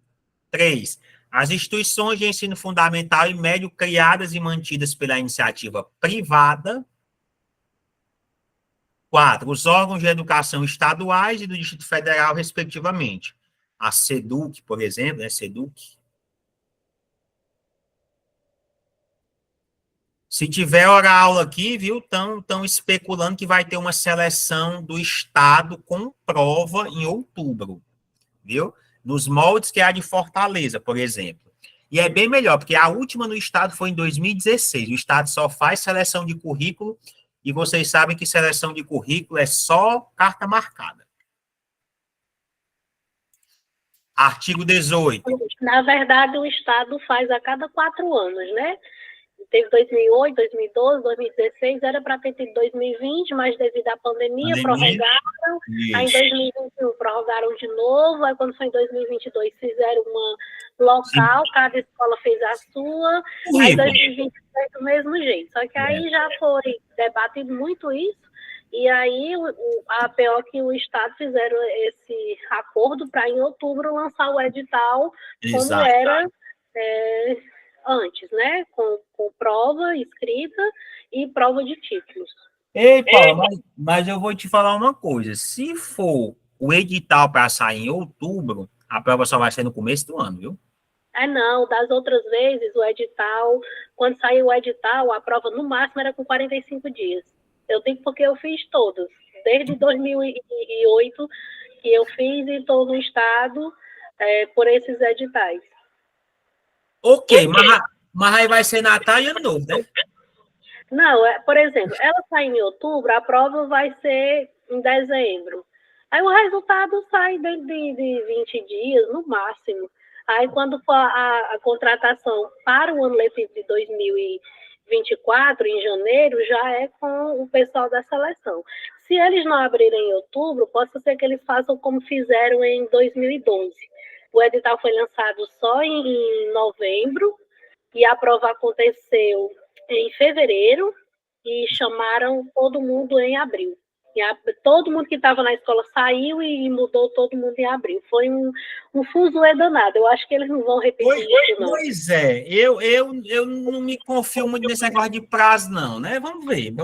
3. As instituições de ensino fundamental e médio criadas e mantidas pela iniciativa privada. 4. Os órgãos de educação estaduais e do Distrito Federal, respectivamente. A SEDUC, por exemplo, né? SEDUC. Se tiver hora-aula aqui, viu, estão especulando que vai ter uma seleção do Estado com prova em outubro, viu? Nos moldes que é a de Fortaleza, por exemplo. E é bem melhor, porque a última no Estado foi em 2016. O Estado só faz seleção de currículo. E vocês sabem que seleção de currículo é só carta marcada. Artigo 18. Na verdade, o Estado faz a cada 4 anos, né? Teve 2008, 2012, 2016, era para ter tido 2020, mas devido à pandemia, prorrogaram. Isso. Aí em 2021 prorrogaram de novo, aí quando foi em 2022 fizeram uma local, cada escola fez a sua, aí em 2023 do mesmo jeito. Só que aí já foi debatido muito isso, e aí a APO que o Estado fizeram esse acordo para em outubro lançar o edital, como era antes, né? Com prova escrita e prova de títulos. Ei, Paula, mas eu vou te falar uma coisa. Se for o edital para sair em outubro, a prova só vai ser no começo do ano, viu? Não, das outras vezes, o edital, quando saiu o edital, a prova no máximo era com 45 dias. Eu digo porque eu fiz todos, desde 2008 que eu fiz e estou no estado por esses editais. Ok, mas aí vai ser Natal e Ano Novo, né? Não, por exemplo, ela sai em outubro, a prova vai ser em dezembro. Aí o resultado sai dentro de 20 dias, no máximo. Aí quando for a contratação para o ano letivo de 2024, em janeiro, já é com o pessoal da seleção. Se eles não abrirem em outubro, pode ser que eles façam como fizeram em 2012. O edital foi lançado só em novembro e a prova aconteceu em fevereiro e chamaram todo mundo em abril. Todo mundo que estava na escola saiu e mudou todo mundo em abril. Foi um fuzuê danado. Eu acho que eles não vão repetir isso, não. Pois é, eu não me confio muito nesse negócio de prazo, não, né? Vamos ver.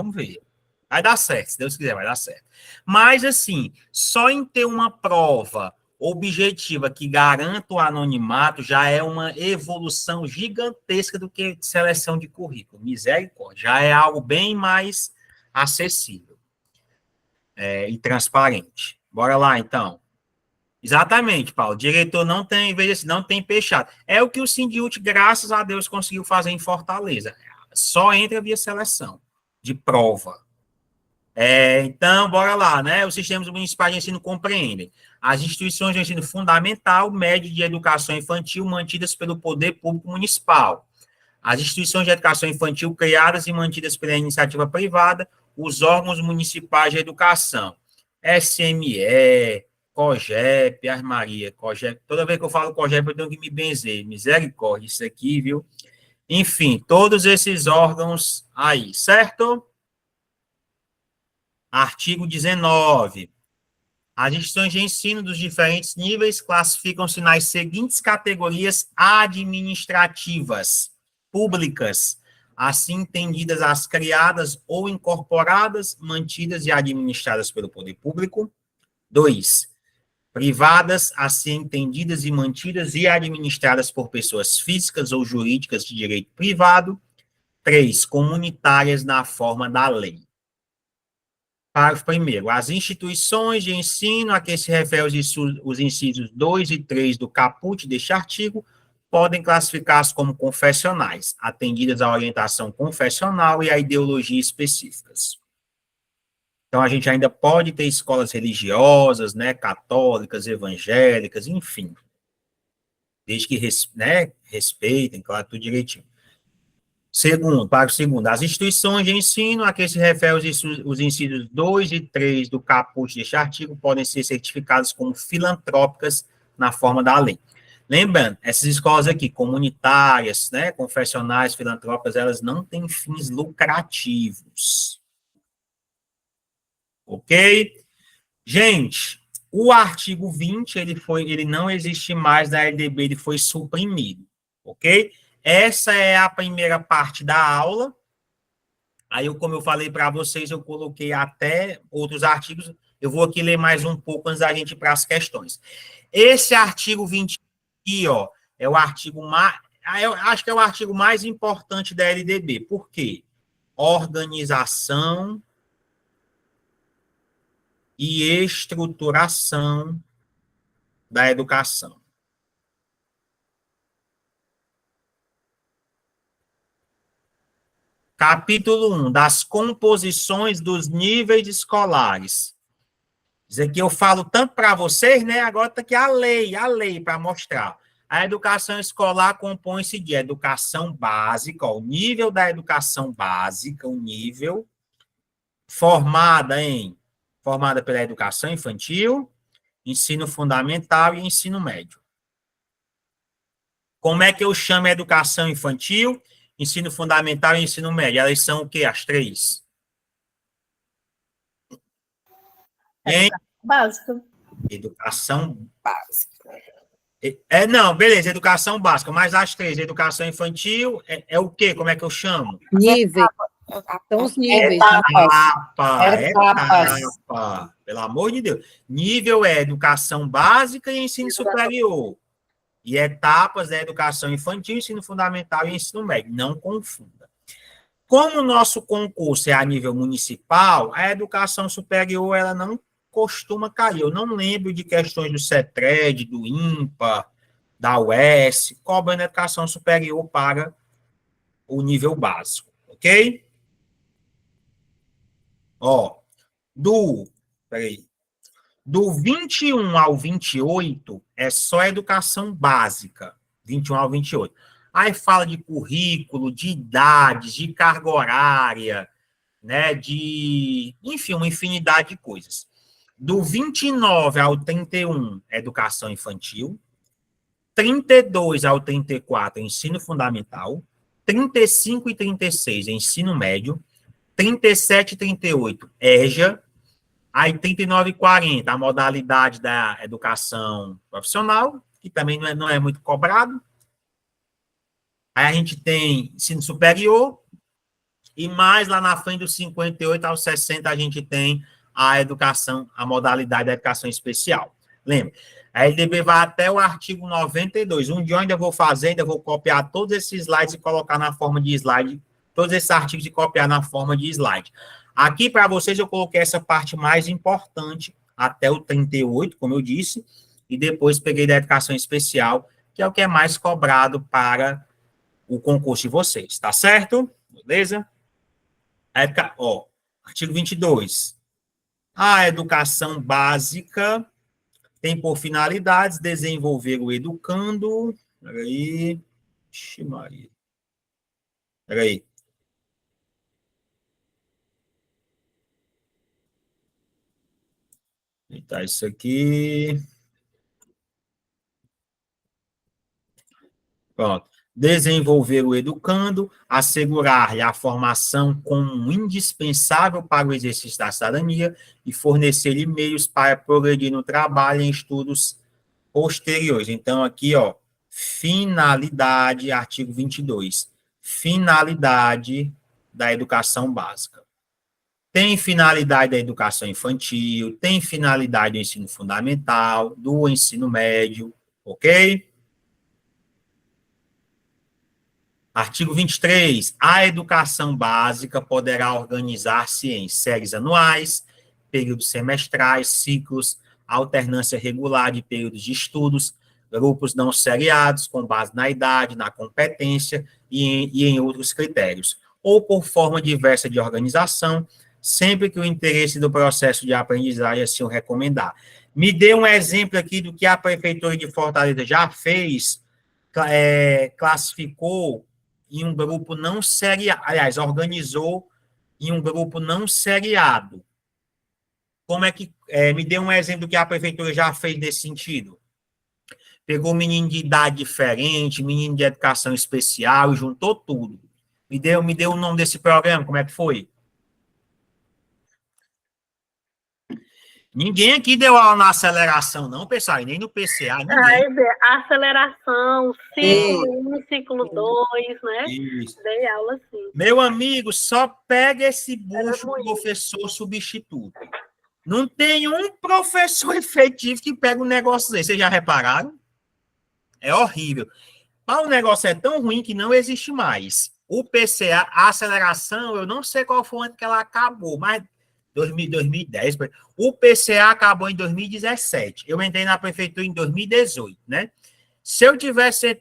Vai dar certo, se Deus quiser, vai dar certo. Mas, assim, só em ter uma prova objetiva que garanta o anonimato já é uma evolução gigantesca do que seleção de currículo. Misericórdia. Já é algo bem mais acessível e transparente. Bora lá, então. Exatamente, Paulo. O diretor não tem, em vez assim, não tem peixado. É o que o Sindiúti, graças a Deus, conseguiu fazer em Fortaleza. Só entra via seleção de prova. Então, bora lá, né? Os sistemas municipais de ensino compreendem as instituições de ensino fundamental, médio e de educação infantil mantidas pelo poder público municipal, as instituições de educação infantil criadas e mantidas pela iniciativa privada, os órgãos municipais de educação, SME, COGEP, Maria, COGEP, toda vez que eu falo COGEP eu tenho que me benzer, misericórdia, isso aqui, viu? Enfim, todos esses órgãos aí, certo? Artigo 19. As instituições de ensino dos diferentes níveis classificam-se nas seguintes categorias administrativas, públicas, assim entendidas as criadas ou incorporadas, mantidas e administradas pelo poder público. 2. Privadas, assim entendidas e mantidas e administradas por pessoas físicas ou jurídicas de direito privado. 3. Comunitárias na forma da lei. Parágrafo 1º. As instituições de ensino a que se refere os incisos 2 e 3 do caput deste artigo podem classificar-se como confessionais, atendidas à orientação confessional e à ideologia específicas. Então, a gente ainda pode ter escolas religiosas, né, católicas, evangélicas, enfim. Desde que respeitem, claro, tudo direitinho. Parágrafo 2º. As instituições de ensino a que se refere os incisos 2 e 3 do caput deste artigo podem ser certificadas como filantrópicas na forma da lei. Lembrando, essas escolas aqui, comunitárias, né, confessionais, filantrópicas, elas não têm fins lucrativos. Ok? Gente, o artigo 20, ele não existe mais na LDB, ele foi suprimido. Ok? Essa é a primeira parte da aula. Aí, como eu falei para vocês, eu coloquei até outros artigos. Eu vou aqui ler mais um pouco antes da gente ir para as questões. Esse artigo 20 aqui, ó, é o artigo mais... Eu acho que é o artigo mais importante da LDB. Por quê? Organização e estruturação da educação. Capítulo 1, das composições dos níveis escolares. Isso aqui eu falo tanto para vocês, né? Agora está aqui a lei para mostrar. A educação escolar compõe-se de educação básica, ó, o nível da educação básica, o nível formada pela educação infantil, ensino fundamental e ensino médio. Como é que eu chamo a educação infantil, ensino fundamental e ensino médio? Elas são o quê? As três? Básica. Educação básica. Não, beleza, educação básica, mas as três, educação infantil, é o quê? Como é que eu chamo? Nível. São os níveis. Etapa. Pelo amor de Deus. Nível é educação básica e ensino superior. E etapas é educação infantil, ensino fundamental e ensino médio. Não confunda. Como o nosso concurso é a nível municipal, a educação superior ela não costuma cair. Eu não lembro de questões do CETRED, do INPA, da UES, cobrando educação superior para o nível básico. Ok? Ó, do 21 ao 28 é só educação básica, 21 ao 28. Aí fala de currículo, de idades, de carga horária, né, enfim, uma infinidade de coisas. Do 29 ao 31, educação infantil, 32 ao 34, ensino fundamental, 35 e 36, ensino médio, 37 e 38, EJA, aí 39 e 40, a modalidade da educação profissional, que também não é muito cobrado. Aí a gente tem ensino superior, e mais lá na frente, dos 58 aos 60, a gente tem a educação, a modalidade da educação especial. Lembra? A LDB vai até o artigo 92. Um dia eu ainda vou fazer, ainda vou copiar todos esses slides e colocar na forma de slide, todos esses artigos e copiar na forma de slide. Aqui, para vocês, eu coloquei essa parte mais importante, até o 38, como eu disse, e depois peguei da educação especial, que é o que é mais cobrado para o concurso de vocês, tá certo? Beleza? Artigo 22. A educação básica tem por finalidades desenvolver o educando. Peraí. Ixi, Maria. Peraí. Tá isso aqui. Pronto. Desenvolver o educando, assegurar-lhe a formação como indispensável para o exercício da cidadania e fornecer-lhe meios para progredir no trabalho e em estudos posteriores. Então, aqui, ó, finalidade, artigo 22. Finalidade da educação básica. Tem finalidade da educação infantil, tem finalidade do ensino fundamental, do ensino médio, ok? Artigo 23. A educação básica poderá organizar-se em séries anuais, períodos semestrais, ciclos, alternância regular de períodos de estudos, grupos não seriados, com base na idade, na competência e em outros critérios, ou por forma diversa de organização, sempre que o interesse do processo de aprendizagem assim o recomendar. Me dê um exemplo aqui do que a Prefeitura de Fortaleza já fez, classificou em um grupo não seriado, aliás, organizou em um grupo não seriado. Como é que, me dê um exemplo do que a Prefeitura já fez nesse sentido. Pegou menino de idade diferente, menino de educação especial e juntou tudo. Me deu o nome desse programa, como é que foi? Ninguém aqui deu aula na aceleração, não, pessoal, e nem no PCA, ninguém. A aceleração, ciclo 1, ciclo 2, né? Isso. Dei aula sim. Meu amigo, só pega esse bucho professor substituto. Não tem um professor efetivo que pega um negócio desse. Vocês já repararam? É horrível. Mas o negócio é tão ruim que não existe mais. O PCA, a aceleração, eu não sei qual foi o ano que ela acabou, mas 2010, o PCA acabou em 2017. Eu entrei na prefeitura em 2018, né? Se eu tivesse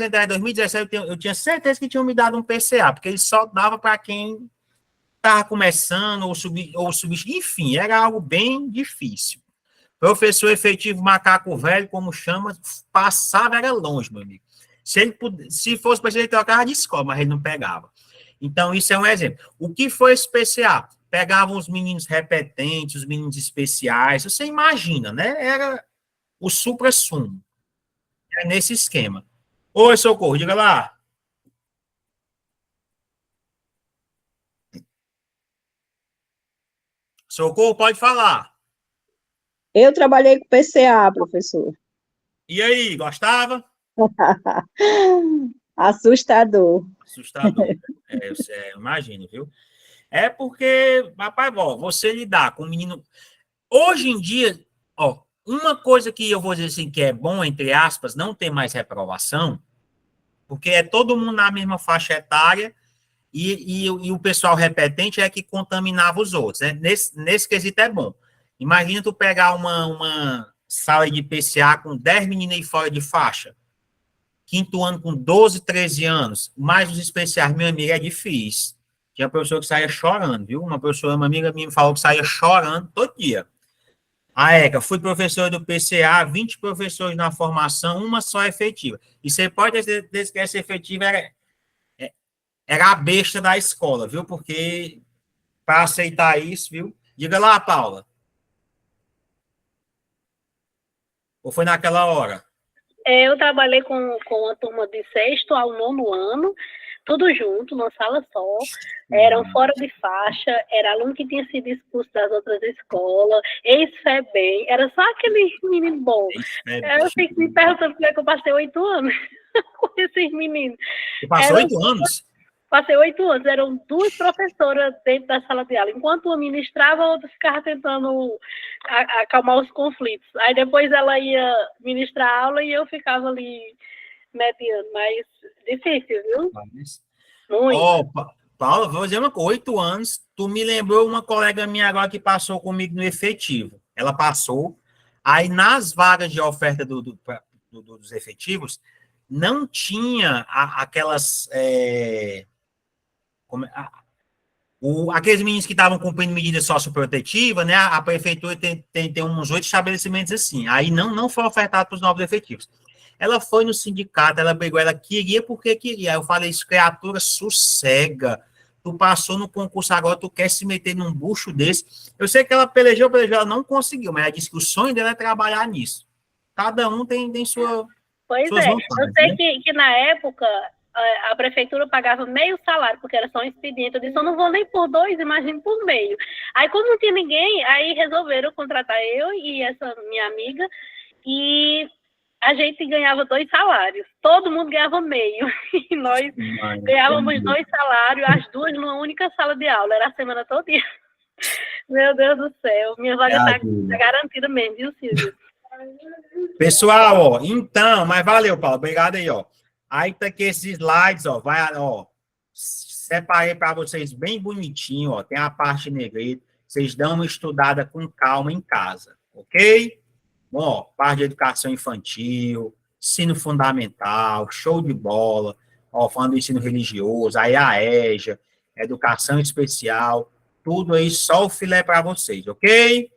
entrado em 2017, eu tinha certeza que tinham me dado um PCA, porque ele só dava para quem estava começando ou subir, enfim, era algo bem difícil. Professor efetivo macaco velho, como chama, passava, era longe, meu amigo. Se fosse para ele trocava de escola, mas ele não pegava. Então, isso é um exemplo. O que foi esse PCA? Pegavam os meninos repetentes, os meninos especiais, você imagina, né? Era o supra-sumo. É nesse esquema. Oi, Socorro, diga lá. Socorro, pode falar. Eu trabalhei com PCA, professor. E aí, gostava? Assustador. Assustador. Eu imagino, viu? É porque, rapaz, ó, você lidar com um menino... Hoje em dia, ó, uma coisa que eu vou dizer assim, que é bom, entre aspas, não ter mais reprovação, porque é todo mundo na mesma faixa etária e o pessoal repetente é que contaminava os outros, né? Nesse quesito é bom. Imagina tu pegar uma sala de PCA com 10 meninas aí fora de faixa, quinto ano com 12, 13 anos, mais os especiais, meu amigo, é difícil. Tinha professor que saía chorando, viu? Uma amiga minha me falou que saía chorando todo dia. A ECA, fui professor do PCA, 20 professores na formação, uma só efetiva. E você pode dizer que essa efetiva era a besta da escola, viu? Porque para aceitar isso, viu? Diga lá, Paula. Ou foi naquela hora? Eu trabalhei com a turma de 6º ao 9º ano, tudo junto, numa sala só, eram fora de faixa, era aluno que tinha sido expulso das outras escolas, ex-FEBEM, era só aquele menino bom. Eu fico me perguntando como é que eu passei 8 anos com esses meninos. Você passou 8 anos? passei 8 anos, eram 2 professoras dentro da sala de aula. Enquanto uma ministrava, a outra ficava tentando acalmar os conflitos. Aí depois ela ia ministrar a aula e eu ficava ali mediando, mas difícil, viu? Muito. Paula, vou dizer uma coisa, 8 anos, tu me lembrou uma colega minha agora que passou comigo no efetivo. Ela passou, aí nas vagas de oferta dos efetivos, não tinha aquelas... aqueles meninos que estavam cumprindo medida socioprotetiva, né? A prefeitura tem uns 8 estabelecimentos assim. Aí não foi ofertado para os novos efetivos. Ela foi no sindicato, ela brigou, ela queria porque queria. Aí eu falei, isso, criatura, sossega. Tu passou no concurso agora, tu quer se meter num bucho desse. Eu sei que ela pelejou, ela não conseguiu, mas ela disse que o sonho dela é trabalhar nisso. Cada um tem suas vontades, eu sei, né? que na época a prefeitura pagava meio salário, porque era só um expediente. Eu disse, eu não vou nem por 2, imagine por meio. Aí, como não tinha ninguém, aí resolveram contratar eu e essa minha amiga, e a gente ganhava 2 salários. Todo mundo ganhava meio. E nós ganhávamos 2 salários, as 2 numa única sala de aula. Era a semana toda. Meu Deus do céu. Minha vaga está garantida mesmo, viu, Silvio? Pessoal, ó, então, mas valeu, Paulo. Obrigado aí, ó. Aí tá aqui esses slides, ó. Separei para vocês bem bonitinho, ó. Tem a parte negrita. Vocês dão uma estudada com calma em casa, ok? Bom, ó, parte de educação infantil, ensino fundamental, show de bola, ó, falando do ensino religioso, aí a EJA, educação especial, tudo aí, só o filé para vocês, ok?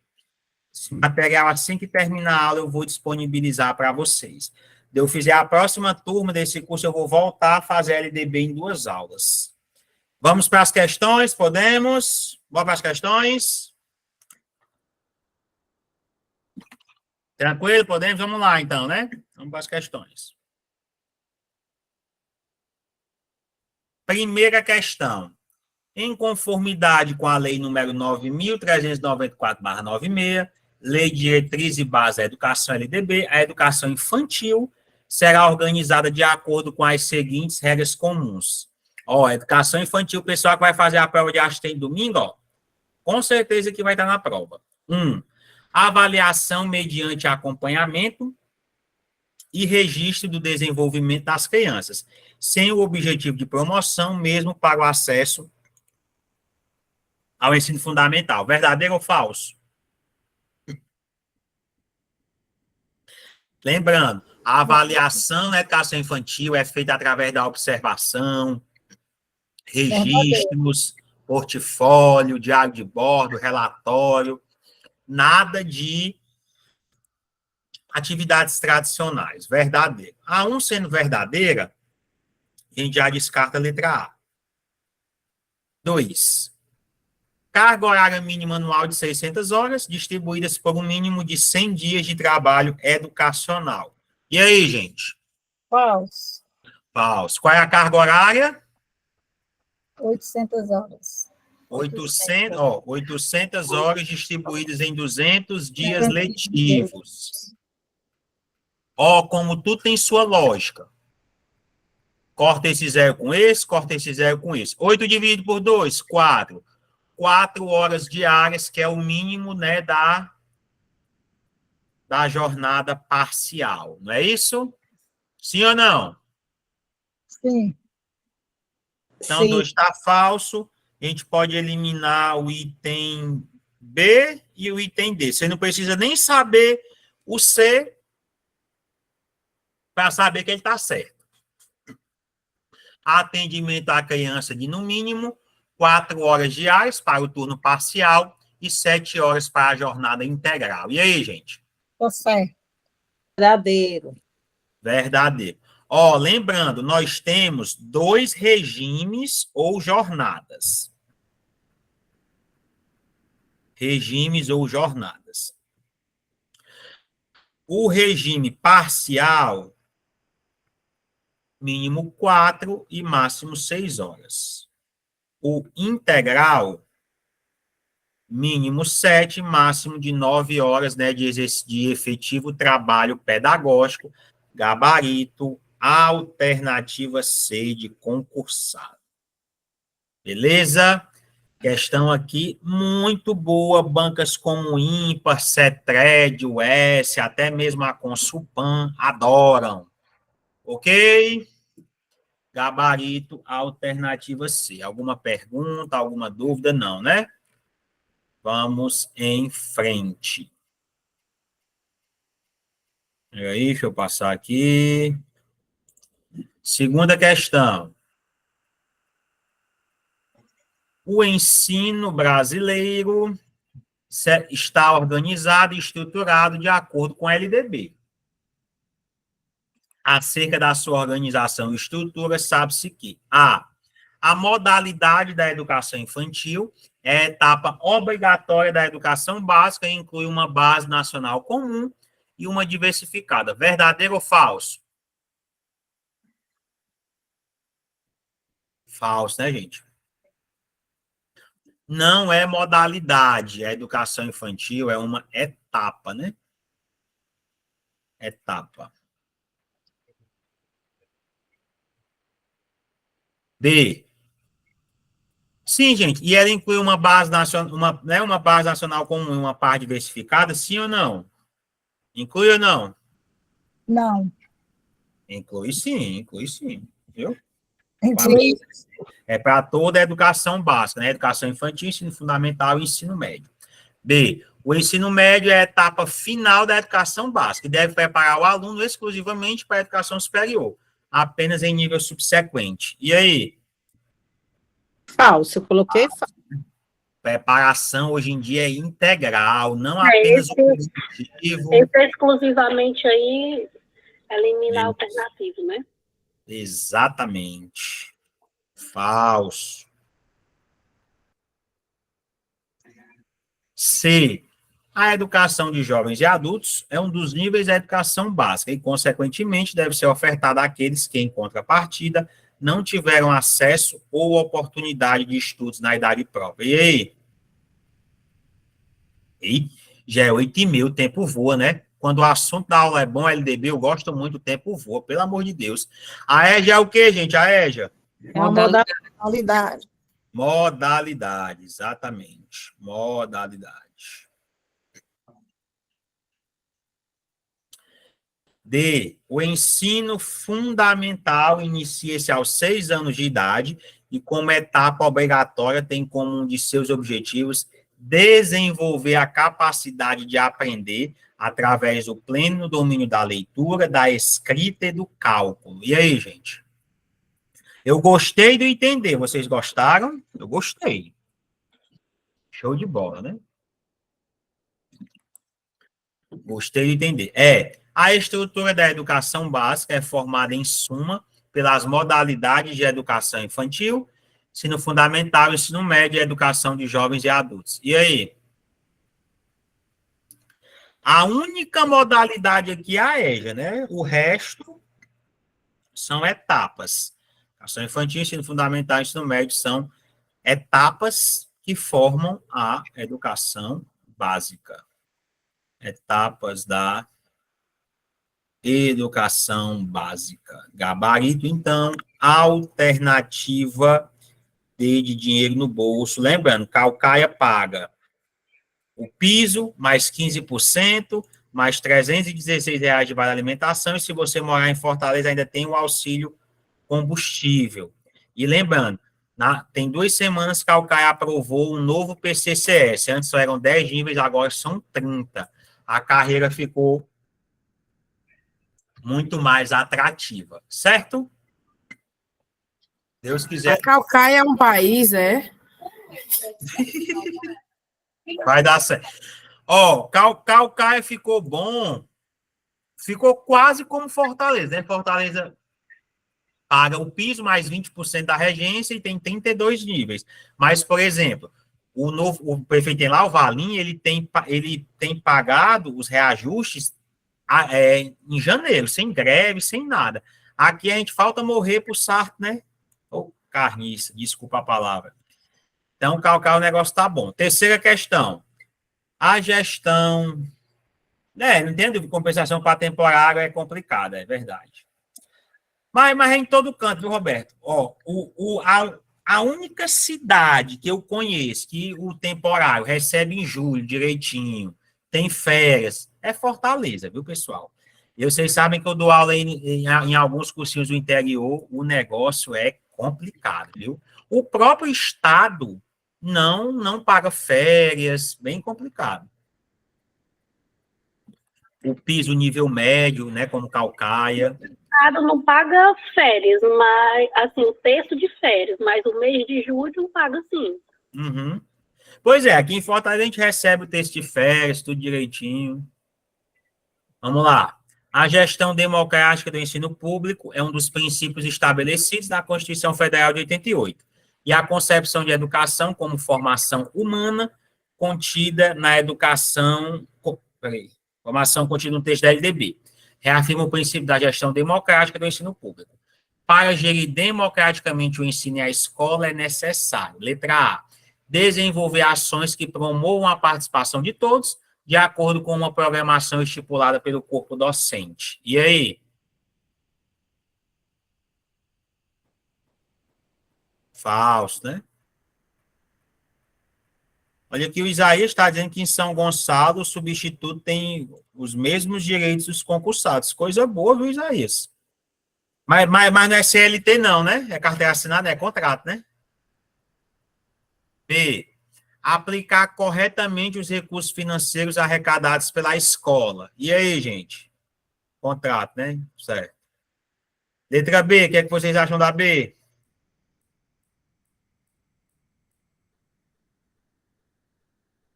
Esse material, assim que terminar a aula, eu vou disponibilizar para vocês. Eu fizer a próxima turma desse curso, eu vou voltar a fazer LDB em 2 aulas. Vamos para as questões, podemos? Vamos para as questões? Tranquilo? Podemos? Vamos lá, então, né? Vamos para as questões. Primeira questão. Em conformidade com a Lei número 9.394/96, Lei de Diretriz e Base da Educação LDB, a educação infantil será organizada de acordo com as seguintes regras comuns. Ó, educação infantil, o pessoal que vai fazer a prova de assistente domingo, ó, com certeza que vai estar na prova. 1. Avaliação mediante acompanhamento e registro do desenvolvimento das crianças, sem o objetivo de promoção, mesmo para o acesso ao ensino fundamental. Verdadeiro ou falso? Lembrando, a avaliação na educação infantil é feita através da observação, registros, portfólio, diário de bordo, relatório, nada de atividades tradicionais. Verdadeiro. A 1 sendo verdadeira, a gente já descarta a letra A. 2. Carga horária mínima anual de 600 horas, distribuídas por um mínimo de 100 dias de trabalho educacional. E aí, gente? Falso. Falso. Qual é a carga horária? 800 horas. 800 horas distribuídas em 200 dias letivos. Ó, como tudo tem sua lógica. Corta esse 0 com esse, corta esse 0 com esse. 8 dividido por 2, 4. 4 horas diárias, que é o mínimo, né, da jornada parcial. Não é isso? Sim ou não? Sim. Então, 2 está falso. A gente pode eliminar o item B e o item D. Você não precisa nem saber o C para saber que ele está certo. Atendimento à criança de, no mínimo, 4 horas diárias para o turno parcial e 7 horas para a jornada integral. E aí, gente? Você. Verdadeiro. Verdadeiro. Ó, lembrando, nós temos 2 regimes ou jornadas. Regimes ou jornadas. O regime parcial, mínimo 4 e máximo 6 horas. O integral, mínimo 7, máximo de 9 horas, né, de efetivo trabalho pedagógico, gabarito, alternativa C de concursado. Beleza? Questão aqui muito boa, bancas como Ímpar, Cetred, US, até mesmo a Consulpan adoram. Ok? Gabarito, alternativa C. Alguma pergunta, alguma dúvida? Não, né? Vamos em frente. Aí, deixa eu passar aqui. Segunda questão. O ensino brasileiro está organizado e estruturado de acordo com a LDB. Acerca da sua organização e estrutura, sabe-se que a modalidade da educação infantil é a etapa obrigatória da educação básica e inclui uma base nacional comum e uma diversificada. Verdadeiro ou falso? Falso, né, gente? Não é modalidade. A educação infantil é uma etapa, né? Etapa. B. Sim, gente. E ela inclui uma base nacional, uma base nacional comum e uma parte diversificada, sim ou não? Inclui ou não? Não. Inclui sim, viu? Inclui. É para toda a educação básica, né? Educação infantil, ensino fundamental e ensino médio. B. O ensino médio é a etapa final da educação básica e deve preparar o aluno exclusivamente para a educação superior, apenas em nível subsequente. E aí? Falso, eu coloquei falso. Preparação hoje em dia é integral, não apenas o objetivo. Esse exclusivamente aí elimina a alternativa, né? Exatamente. Falso. C. A educação de jovens e adultos é um dos níveis da educação básica e, consequentemente, deve ser ofertada àqueles que, em contrapartida, não tiveram acesso ou oportunidade de estudos na idade própria. E aí? E já é 8h30, o tempo voa, né? Quando o assunto da aula é bom, LDB, eu gosto muito, o tempo voa, pelo amor de Deus. A EJA é o quê, gente? A EJA? É uma modalidade. Modalidade, exatamente. Modalidade. D. O ensino fundamental inicia-se aos 6 anos de idade e, como etapa obrigatória, tem como um de seus objetivos desenvolver a capacidade de aprender através do pleno domínio da leitura, da escrita e do cálculo. E aí, gente? Eu gostei de entender. Vocês gostaram? Eu gostei. Show de bola, né? Gostei de entender. A estrutura da educação básica é formada, em suma, pelas modalidades de educação infantil, ensino fundamental, ensino médio e educação de jovens e adultos. E aí? A única modalidade aqui é a EJA, né? O resto são etapas. Educação infantil, ensino fundamental, ensino médio são etapas que formam a educação básica. Etapas da educação básica. Gabarito, então, alternativa D de dinheiro no bolso. Lembrando, Caucaia paga o piso, mais 15%, mais R$316 de vale alimentação, e se você morar em Fortaleza, ainda tem o auxílio combustível. E lembrando, tem 2 semanas que a Caucaia aprovou um novo PCCS. Antes só eram 10 níveis, agora são 30. A carreira ficou muito mais atrativa, certo? Deus quiser. A Caucaia é um país, é? Vai dar certo. Caucaia ficou bom, ficou quase como Fortaleza, né? Fortaleza paga o piso mais 20% da regência e tem 32 níveis. Mas, por exemplo, o prefeito tem lá, o Valim, ele tem pagado os reajustes em janeiro, sem greve, sem nada. Aqui a gente falta morrer pro sarto, né? Ou carniça, desculpa a palavra. Então, o negócio tá bom. Terceira questão. A gestão... não entendo, compensação para temporário é complicada, é verdade. Mas é em todo canto, viu, Roberto? A única cidade que eu conheço que o temporário recebe em julho direitinho, tem férias, é Fortaleza, viu, pessoal? E vocês sabem que eu dou aula em alguns cursinhos do interior, o negócio é complicado, viu? O próprio estado não paga férias, bem complicado. O piso nível médio, né, como Calcaia. O estado não paga férias, mas, assim, o terço de férias, mas o mês de julho paga sim. Uhum. Pois é, aqui em Fortaleza a gente recebe o texto de férias, tudo direitinho. Vamos lá. A gestão democrática do ensino público é um dos princípios estabelecidos na Constituição Federal de 88. E a concepção de educação como formação humana contida na educação... Formação contida no texto da LDB. Reafirma o princípio da gestão democrática do ensino público. Para gerir democraticamente o ensino e a escola é necessário, letra A, desenvolver ações que promovam a participação de todos, de acordo com uma programação estipulada pelo corpo docente. E aí? Falso, né? Olha aqui, o Isaías está dizendo que em São Gonçalo o substituto tem os mesmos direitos dos concursados. Coisa boa, viu, Isaías? Mas não é CLT não, né? É carteira assinada, é contrato, né? B. Aplicar corretamente os recursos financeiros arrecadados pela escola. E aí, gente? Contrato, né? Certo. Letra B, o que é que vocês acham da B?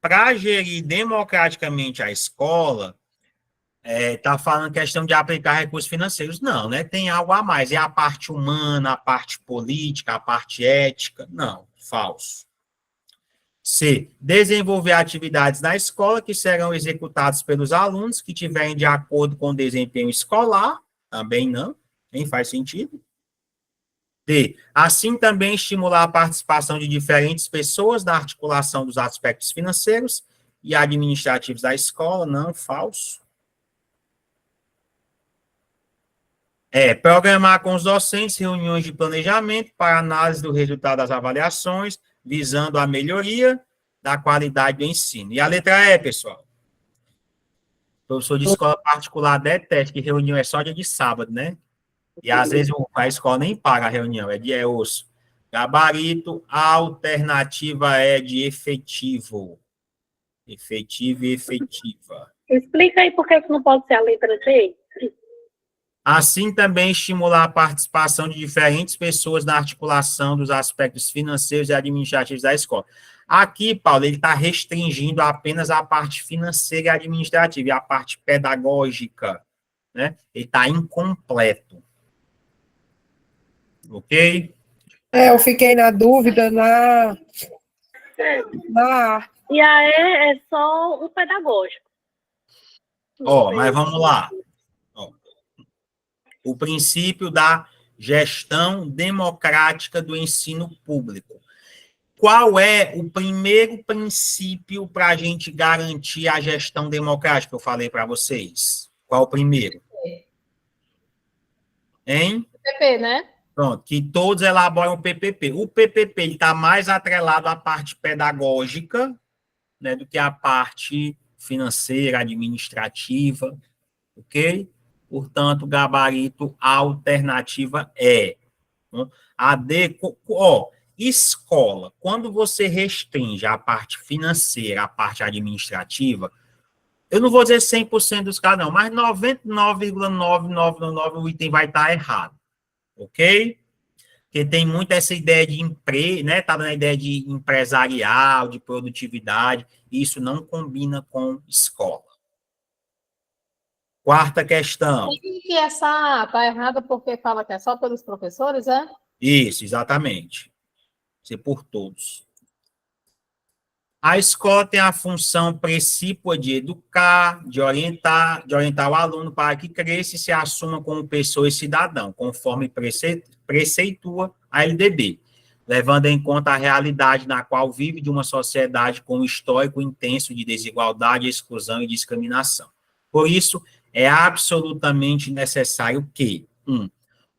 Para gerir democraticamente a escola, está falando questão de aplicar recursos financeiros. Não, né? Tem algo a mais. É a parte humana, a parte política, a parte ética. Não, falso. C. Desenvolver atividades na escola que serão executadas pelos alunos que tiverem de acordo com o desempenho escolar. Também não, nem faz sentido. D. Assim também estimular a participação de diferentes pessoas na articulação dos aspectos financeiros e administrativos da escola. Não, falso. Programar com os docentes reuniões de planejamento para análise do resultado das avaliações, visando a melhoria da qualidade do ensino. E a letra E, pessoal? O professor de escola particular detesta que reunião é só dia de sábado, né? E às vezes a escola nem paga a reunião, é osso. Gabarito, a alternativa é de efetivo. Efetivo e efetiva. Explica aí por que não pode ser a letra C. Assim também estimular a participação de diferentes pessoas na articulação dos aspectos financeiros e administrativos da escola. Aqui, Paulo, ele está restringindo apenas a parte financeira e administrativa, e a parte pedagógica, né? Ele está incompleto. Ok? Eu fiquei na dúvida na... E a E é só o pedagógico. Mas vamos lá. O princípio da gestão democrática do ensino público. Qual é o primeiro princípio para a gente garantir a gestão democrática que eu falei para vocês? Qual o primeiro? Hein? PPP, né? Pronto, que todos elaboram o PPP. O PPP está mais atrelado à parte pedagógica, né, do que à parte financeira, administrativa, ok? Portanto, gabarito, a alternativa é. A D, escola. Quando você restringe a parte financeira, a parte administrativa, eu não vou dizer 100% dos casos, não, mas 99,999 o item vai estar errado. Ok? Porque tem muito essa ideia de emprego, né? Tá na ideia de empresarial, de produtividade. Isso não combina com escola. Quarta questão. E que essa está errada porque fala que é só pelos professores, é? Isso, exatamente. Ser por todos. A escola tem a função precípua de educar, de orientar o aluno para que cresça e se assuma como pessoa e cidadão, conforme preceitua a LDB, levando em conta a realidade na qual vive de uma sociedade com um histórico intenso de desigualdade, exclusão e discriminação. Por isso, é absolutamente necessário que,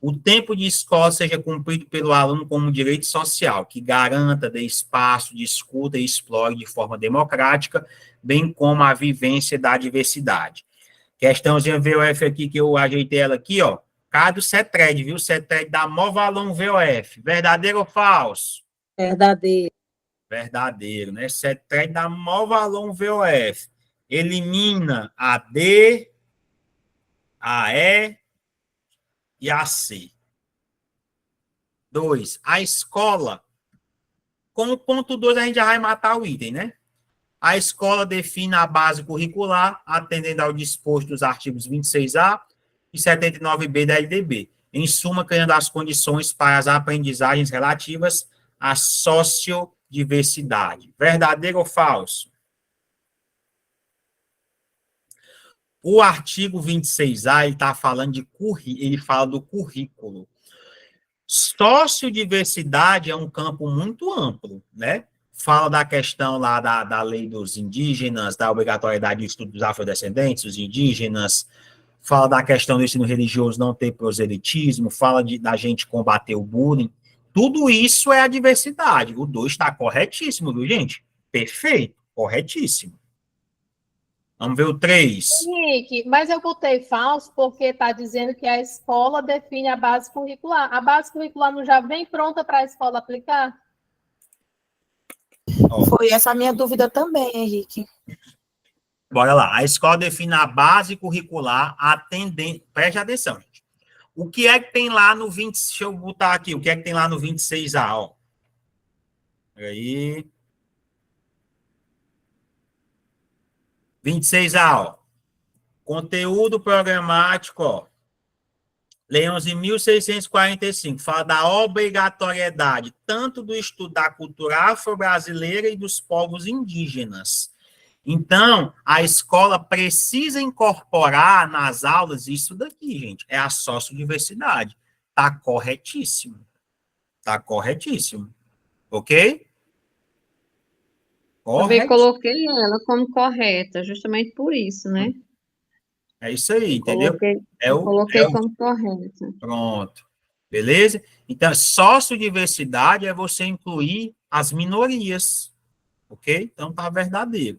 O tempo de escola seja cumprido pelo aluno como um direito social, que garanta, dê espaço, discuta e explore de forma democrática, bem como a vivência da diversidade. Questãozinha VOF aqui, que eu ajeitei ela aqui, ó. Cara do CETRED, viu? CETRED dá mó valor no VOF. Verdadeiro ou falso? Verdadeiro. Verdadeiro, né? CETRED dá mó valor no VOF. Elimina a D, a E e a C. 2. A escola. Com o ponto 2, a gente já vai matar o item, né? A escola define a base curricular, atendendo ao disposto dos artigos 26A e 79B da LDB. Em suma, criando as condições para as aprendizagens relativas à sociodiversidade. Verdadeiro ou falso? O artigo 26A, ele está falando de ele fala do currículo. Sociodiversidade é um campo muito amplo, né? Fala da questão lá da lei dos indígenas, da obrigatoriedade do estudo dos afrodescendentes, os indígenas, fala da questão do ensino religioso não ter proselitismo, fala da gente combater o bullying. Tudo isso é a diversidade. O 2 está corretíssimo, viu, gente? Perfeito, corretíssimo. Vamos ver o 3. Henrique, mas eu botei falso porque está dizendo que a escola define a base curricular. A base curricular não já vem pronta para a escola aplicar? Foi essa a minha dúvida também, Henrique. Bora lá. A escola define a base curricular atendendo... Preste atenção, gente. O que é que tem lá no 20... Deixa eu botar aqui. O que é que tem lá no 26A, ó. Aí... 26A, ó. Conteúdo programático, ó. Lei 11.645, fala da obrigatoriedade tanto do estudo da cultura afro-brasileira e dos povos indígenas. Então, a escola precisa incorporar nas aulas isso daqui, gente. É a sociodiversidade. Está corretíssimo. Está corretíssimo. Ok? Também coloquei ela como correta, justamente por isso, né? É isso aí, entendeu? Coloquei como correta. Pronto. Beleza? Então, sociodiversidade é você incluir as minorias. Ok? Então, tá verdadeiro.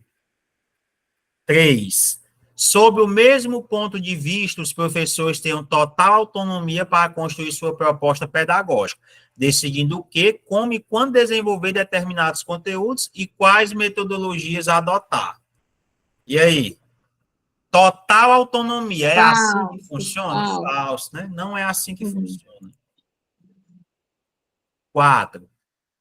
3. Sob o mesmo ponto de vista, os professores têm total autonomia para construir sua proposta pedagógica, decidindo o que, como e quando desenvolver determinados conteúdos e quais metodologias adotar. E aí? Total autonomia. É assim que funciona? Falso, né? Não é assim que funciona. 4.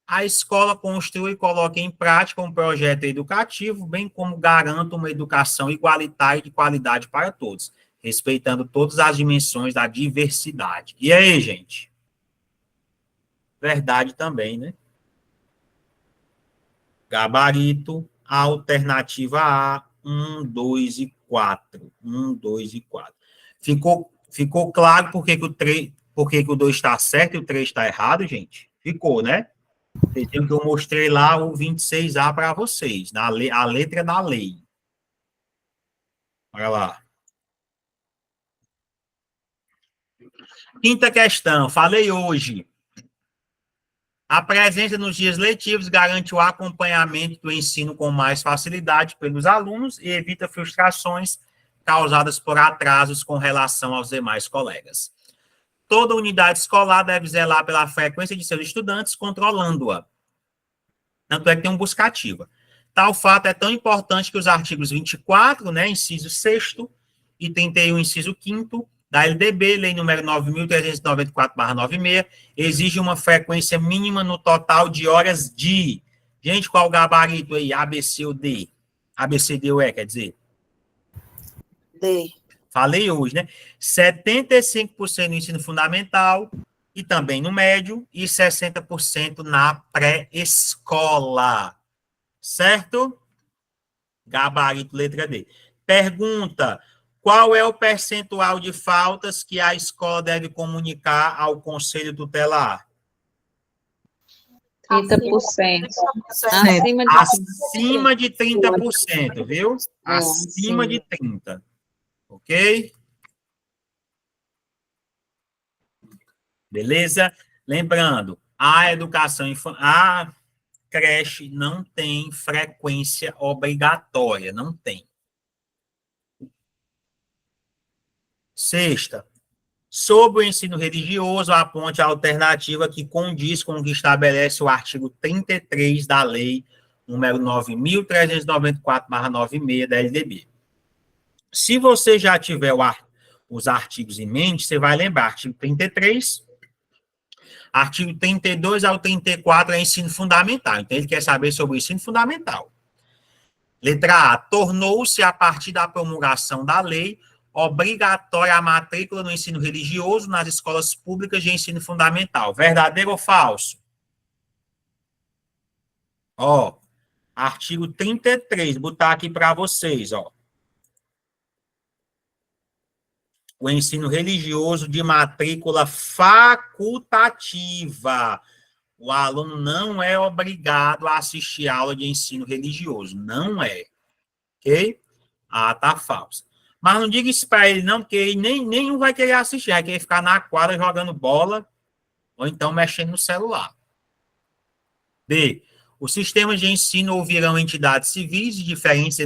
A escola construi e coloca em prática um projeto educativo, bem como garanta uma educação igualitária e de qualidade para todos, respeitando todas as dimensões da diversidade. E aí, gente? Verdade também, né? Gabarito, alternativa A, 1, 2 e 4. 1, 2 e 4. Ficou claro por que o 2 está certo e o 3 está errado, gente? Ficou, né? Entendeu que eu mostrei lá o 26A para vocês, a letra da lei. Olha lá. Quinta questão, falei hoje. A presença nos dias letivos garante o acompanhamento do ensino com mais facilidade pelos alunos e evita frustrações causadas por atrasos com relação aos demais colegas. Toda unidade escolar deve zelar pela frequência de seus estudantes, controlando-a. Tanto é que tem um buscativa. Tal fato é tão importante que os artigos 24, né, inciso 6º, e 31, inciso 5º, da LDB, Lei número 9.394/96, exige uma frequência mínima no total de horas de... Gente, qual o gabarito aí? A, B, C ou D? A, B, C, D ou E, quer dizer? D. Falei hoje, né? 75% no ensino fundamental e também no médio e 60% na pré-escola. Certo? Gabarito, letra D. Pergunta: qual é o percentual de faltas que a escola deve comunicar ao conselho tutelar? 30%. Acima de 30%, viu? Acima de 30%. Ok? Beleza? Lembrando, a a creche não tem frequência obrigatória, não tem. Sexta, sobre o ensino religioso, aponte a alternativa que condiz com o que estabelece o artigo 33 da lei número 9.394/96 da LDB. Se você já tiver os artigos em mente, você vai lembrar, artigo 33, artigo 32 ao 34 é ensino fundamental. Então, ele quer saber sobre o ensino fundamental. Letra A, tornou-se, a partir da promulgação da lei, obrigatória a matrícula no ensino religioso nas escolas públicas de ensino fundamental. Verdadeiro ou falso? Ó, artigo 33, botar aqui para vocês, ó. O ensino religioso de matrícula facultativa. O aluno não é obrigado a assistir aula de ensino religioso. Não é. Ok? Ah, tá falso. Mas não diga isso para ele, não, porque ele nenhum vai querer assistir. Vai querer ficar na quadra jogando bola ou então mexendo no celular. B. Os sistemas de ensino ouvirão entidades civis de diferentes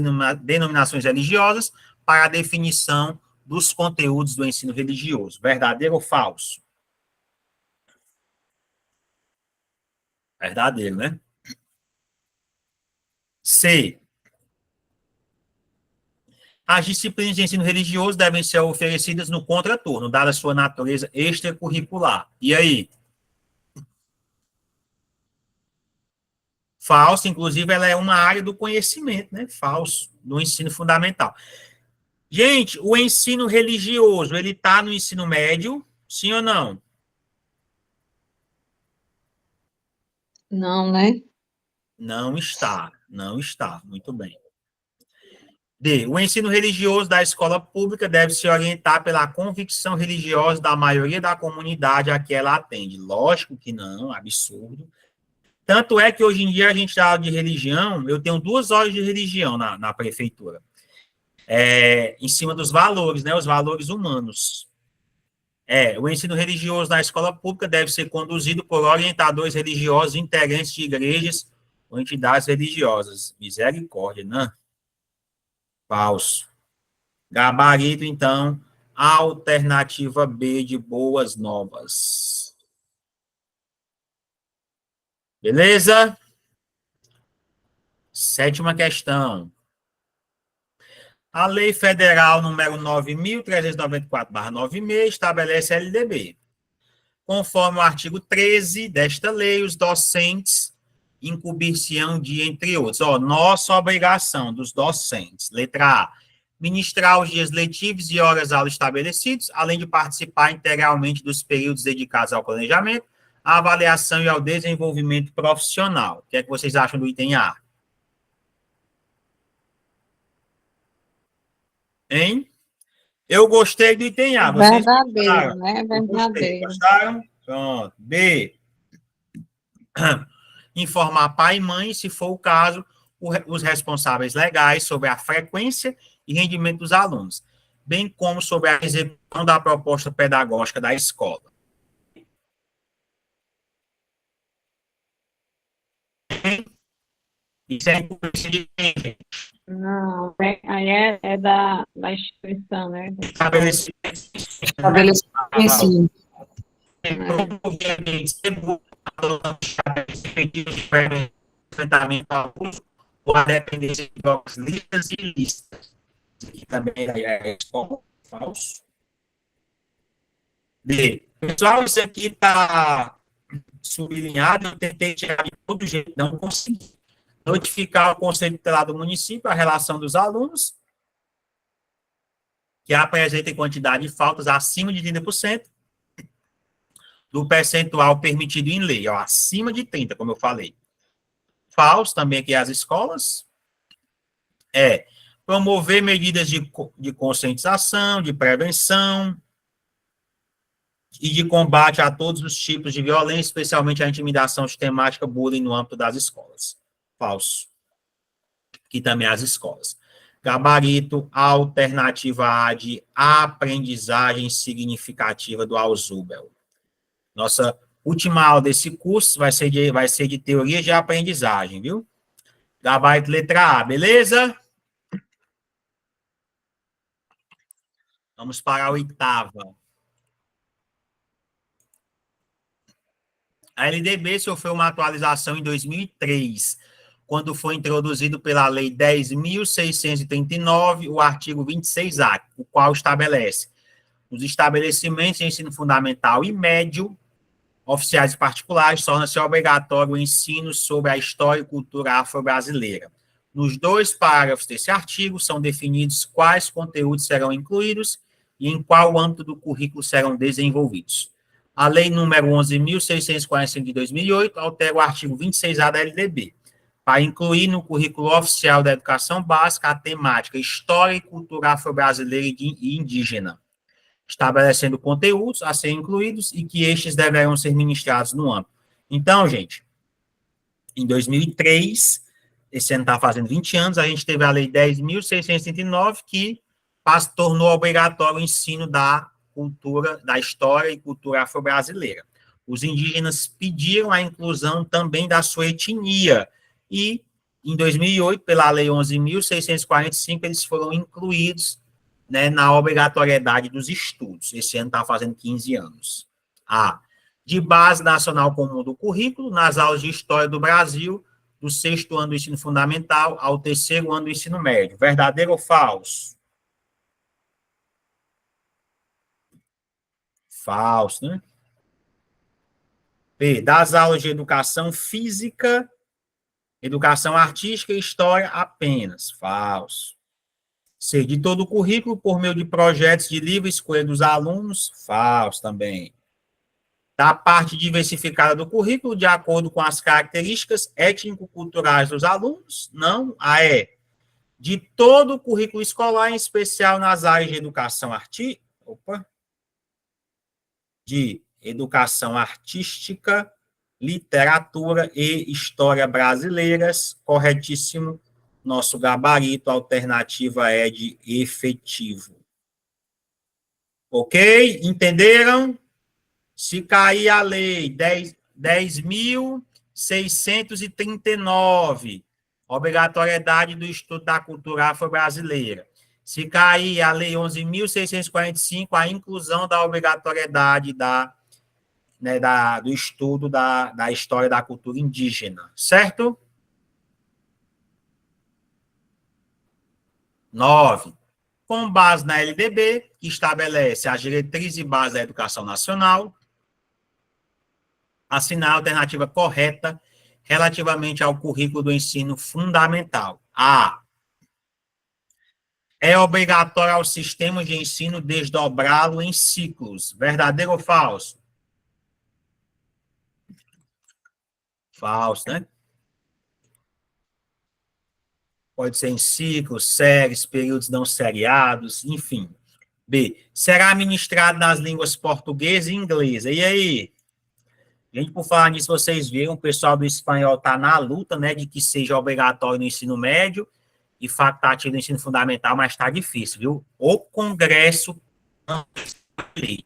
denominações religiosas para a definição dos conteúdos do ensino religioso. Verdadeiro ou falso? Verdadeiro, né? C. As disciplinas de ensino religioso devem ser oferecidas no contraturno, dada a sua natureza extracurricular. E aí? Falso, inclusive, ela é uma área do conhecimento, né? Falso, do ensino fundamental. Gente, o ensino religioso, ele está no ensino médio, sim ou não? Não, né? Não está, não está. Muito bem. D. O ensino religioso da escola pública deve se orientar pela convicção religiosa da maioria da comunidade a que ela atende. Lógico que não, absurdo. Tanto é que hoje em dia a gente dá aula de religião, eu tenho 2 horas de religião na prefeitura. Em cima dos valores, né, os valores humanos. O ensino religioso na escola pública deve ser conduzido por orientadores religiosos integrantes de igrejas ou entidades religiosas. Misericórdia, né? Falso. Gabarito, então, alternativa B de Boas Novas. Beleza? 7ª questão. A Lei Federal número 9.394/96 estabelece a LDB. Conforme o artigo 13 desta lei, os docentes incumbir-se-ão de, entre outros, nossa obrigação dos docentes. Letra A, ministrar os dias letivos e horas-aula estabelecidos, além de participar integralmente dos períodos dedicados ao planejamento, à avaliação e ao desenvolvimento profissional. O que é que vocês acham do item A? Hein? Eu gostei do item A. Vocês Verdadeiro, gostaram? né? Verdadeiro. Gostaram? Pronto. B. Informar pai e mãe, se for o caso, os responsáveis legais sobre a frequência e rendimento dos alunos, bem como sobre a execução da proposta pedagógica da escola. Isso é incumbência de quem, gente? Não, aí é da instituição, né? Estabelecimento de ensino. Enfrentamento ao uso ou a dependência de jogos listas e ilícitas. Aqui também é falso. D. Pessoal, isso aqui está sublinhado, eu tentei tirar de todo jeito, não consegui. Notificar ao Conselho Tutelar do município a relação dos alunos que apresentem quantidade de faltas acima de 30% do percentual permitido em lei, acima de 30%, como eu falei. Falso também aqui as escolas. Promover medidas de conscientização, de prevenção e de combate a todos os tipos de violência, especialmente a intimidação sistemática, bullying no âmbito das escolas. Falso. Aqui também as escolas. Gabarito, alternativa A de aprendizagem significativa do Ausubel. Nossa última aula desse curso vai ser de teoria de aprendizagem, viu? Gabarito letra A, beleza? Vamos para a 8ª. A LDB sofreu uma atualização em 2003, quando foi introduzido pela Lei 10.639, o artigo 26A, o qual estabelece os estabelecimentos de ensino fundamental e médio, oficiais e particulares, torna-se obrigatório o ensino sobre a história e cultura afro-brasileira. Nos 2 parágrafos desse artigo são definidos quais conteúdos serão incluídos e em qual âmbito do currículo serão desenvolvidos. A Lei número 11.645 de 2008 altera o artigo 26A da LDB, para incluir no currículo oficial da educação básica a temática História e Cultura Afro-Brasileira e Indígena, estabelecendo conteúdos a serem incluídos e que estes deverão ser ministrados no âmbito. Então, gente, em 2003, esse ano está fazendo 20 anos, a gente teve a Lei 10.639, que tornou obrigatório o ensino da cultura, da história e cultura afro-brasileira. Os indígenas pediram a inclusão também da sua etnia, e em 2008, pela Lei 11.645, eles foram incluídos, né, na obrigatoriedade dos estudos. Esse ano está fazendo 15 anos. A. De base nacional comum do currículo, nas aulas de História do Brasil, do 6º ano do ensino fundamental ao 3º ano do ensino médio. Verdadeiro ou falso? Falso, né? B. Das aulas de educação física, educação artística e história apenas. Falso. C. De todo o currículo por meio de projetos de livre escolha dos alunos. Falso também. Da parte diversificada do currículo, de acordo com as características étnico-culturais dos alunos. Não. A. É. De todo o currículo escolar, em especial nas áreas de educação artística. De educação artística, literatura e história brasileiras. Corretíssimo. Nosso gabarito, a alternativa é de efetivo. Ok? Entenderam? Se cair a lei 10.639, obrigatoriedade do estudo da cultura afro-brasileira. Se cair a lei 11.645, a inclusão da obrigatoriedade do estudo da história da cultura indígena. Certo? 9. Com base na LDB, que estabelece as diretrizes e bases da educação nacional, assinar a alternativa correta relativamente ao currículo do ensino fundamental. A. É obrigatório ao sistema de ensino desdobrá-lo em ciclos. Verdadeiro ou falso? Falso, né? Pode ser em ciclos, séries, períodos não seriados, enfim. B. Será ministrado nas línguas portuguesa e inglesa. E aí? Gente, por falar nisso, vocês viram, o pessoal do espanhol está na luta, né, de que seja obrigatório no ensino médio e facultativo no ensino fundamental, mas está difícil, viu? O Congresso não lei.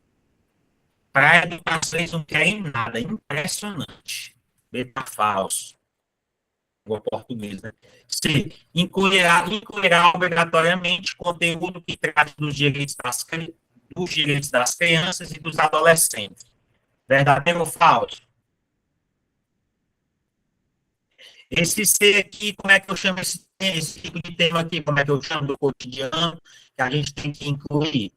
Para a educação, eles não querem nada. Impressionante. B. Tá falso. O português, né? C. Incluirá obrigatoriamente conteúdo que trate dos direitos das crianças e dos adolescentes. Verdadeiro ou falso? Esse C aqui, como é que eu chamo esse tipo de tema aqui? Como é que eu chamo do cotidiano que a gente tem que incluir?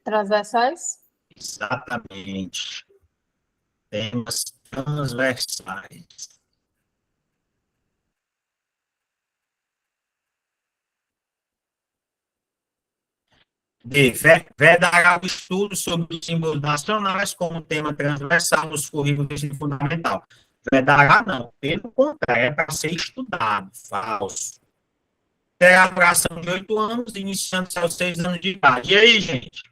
Transversais? Exatamente. Temas transversais. D. Vedará o estudo sobre os símbolos nacionais como tema transversal nos currículos do ensino fundamental. Vedará não, pelo contrário, é para ser estudado. Falso. Terá a duração de 8 anos, iniciando-se aos 6 anos de idade. E aí, gente?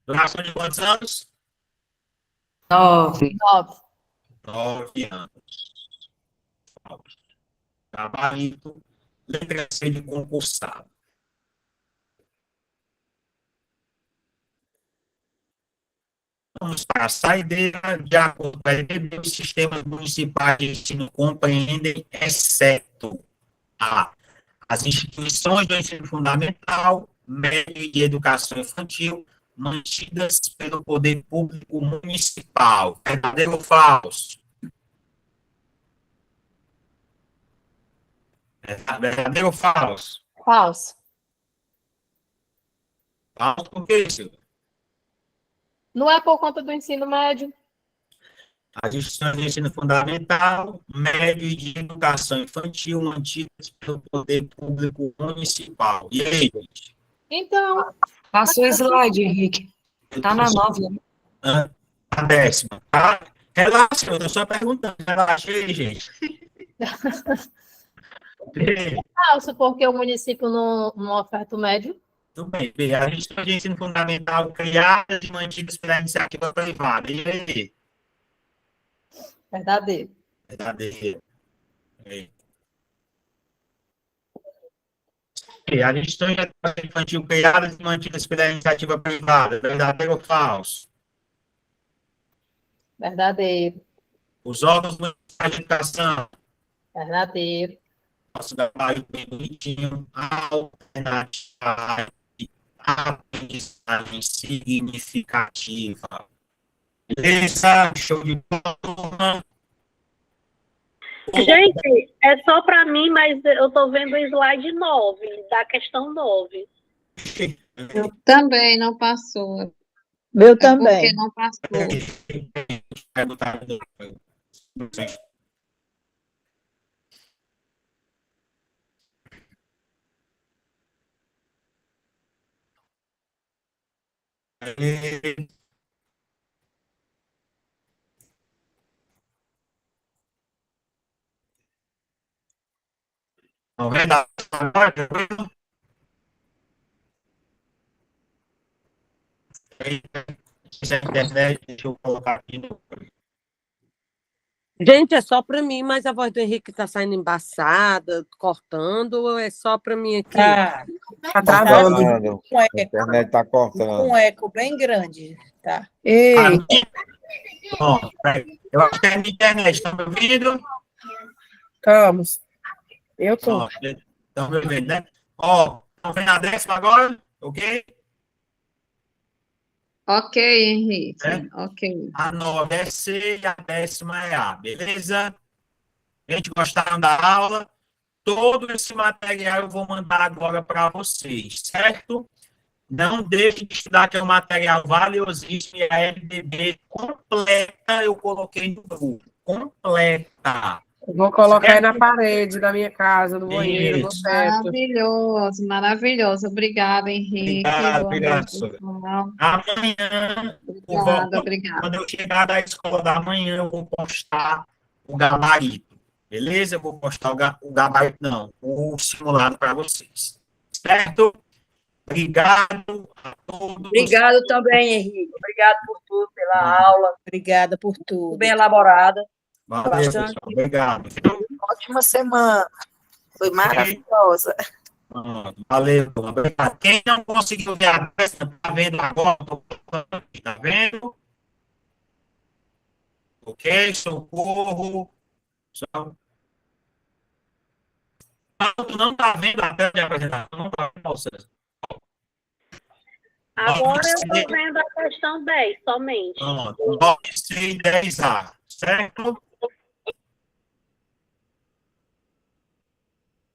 Duração de quantos anos? 9. 9 anos. Falso. Gabarito, letra C de concursado. Vamos para a saideira. De acordo com a LDB, os sistemas municipais de ensino compreendem, exceto as instituições do ensino fundamental, médio e de educação infantil, mantidas pelo poder público municipal. Verdadeiro ou falso? Verdadeiro ou falso? Falso. Falso por quê, Silvio? Não é por conta do ensino médio? As instituições de ensino fundamental, médio e de educação infantil mantidas pelo poder público municipal. E aí, gente? Então, Passou o slide, Henrique. Tá na 9. A 10ª, tá? Relaxa, eu tô só perguntando. Relaxa aí, gente. falso, porque o município não oferta o médio. Tudo bem, bem. As instituições de ensino fundamental criadas e mantidas pela iniciativa privada. E aí? Verdadeiro. Verdadeiro. E as instituições de educação infantil criadas e mantidas pela iniciativa privada. Verdadeiro ou falso? Verdadeiro. Os órgãos municipais de educação. Verdadeiro. Nosso trabalho bem bonitinho. Alternativa. Aprendizagem significativa. Beleza? Show de bola. Gente, é só para mim, mas eu estou vendo o slide 9, da questão 9. Eu também não passou. Meu também. Porque não passou. Não vem da agora, deixa eu colocar aqui no... Gente, é só para mim, mas a voz do Henrique está saindo embaçada, cortando, ou é só para mim aqui? Tá travando. A internet tá cortando. Um eco bem grande, tá? Ei, Bom, eu acho que é a minha internet. Estão me ouvindo? vamos. Eu tô. Estão me ouvindo, né? Ó, estão vendo a 10ª agora? Ok? Ok, Henrique. É? Ok. A 9 é C e a 10ª é A, beleza? Gente, gostaram da aula? Todo esse material eu vou mandar agora para vocês, certo? Não deixe de estudar, que é um material valiosíssimo, e a LDB completa eu coloquei no grupo. Completa. Eu vou colocar aí na parede da minha casa, do banheiro, no Isso. teto. Maravilhoso, maravilhoso. Obrigada, Henrique. Obrigado, Boa obrigado, noite, Sônia. pessoal. Amanhã, Obrigada, obrigada. quando eu chegar da escola da manhã, eu vou postar o gabarito. Beleza? Eu vou postar o gabarito, não, o simulado para vocês. Certo? Obrigado a todos. Obrigado também, Henrique. Obrigado por tudo, pela aula. Obrigada por tudo. Bem elaborada. Valeu, Bastante. pessoal. Obrigado. Ótima semana. Foi maravilhosa. Valeu. Obrigado. Quem não conseguiu ver a peça, tá vendo agora? Tá vendo? Ok? Socorro. Tu não tá vendo a tela de apresentação? Não tá vendo, César? Agora eu estou vendo a questão 10 somente. Pronto. 9C e 10A. Certo?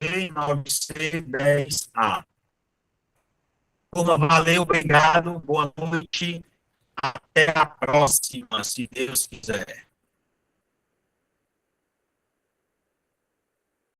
9C e 10A. Turma, valeu, obrigado, boa noite. Até a próxima, se Deus quiser.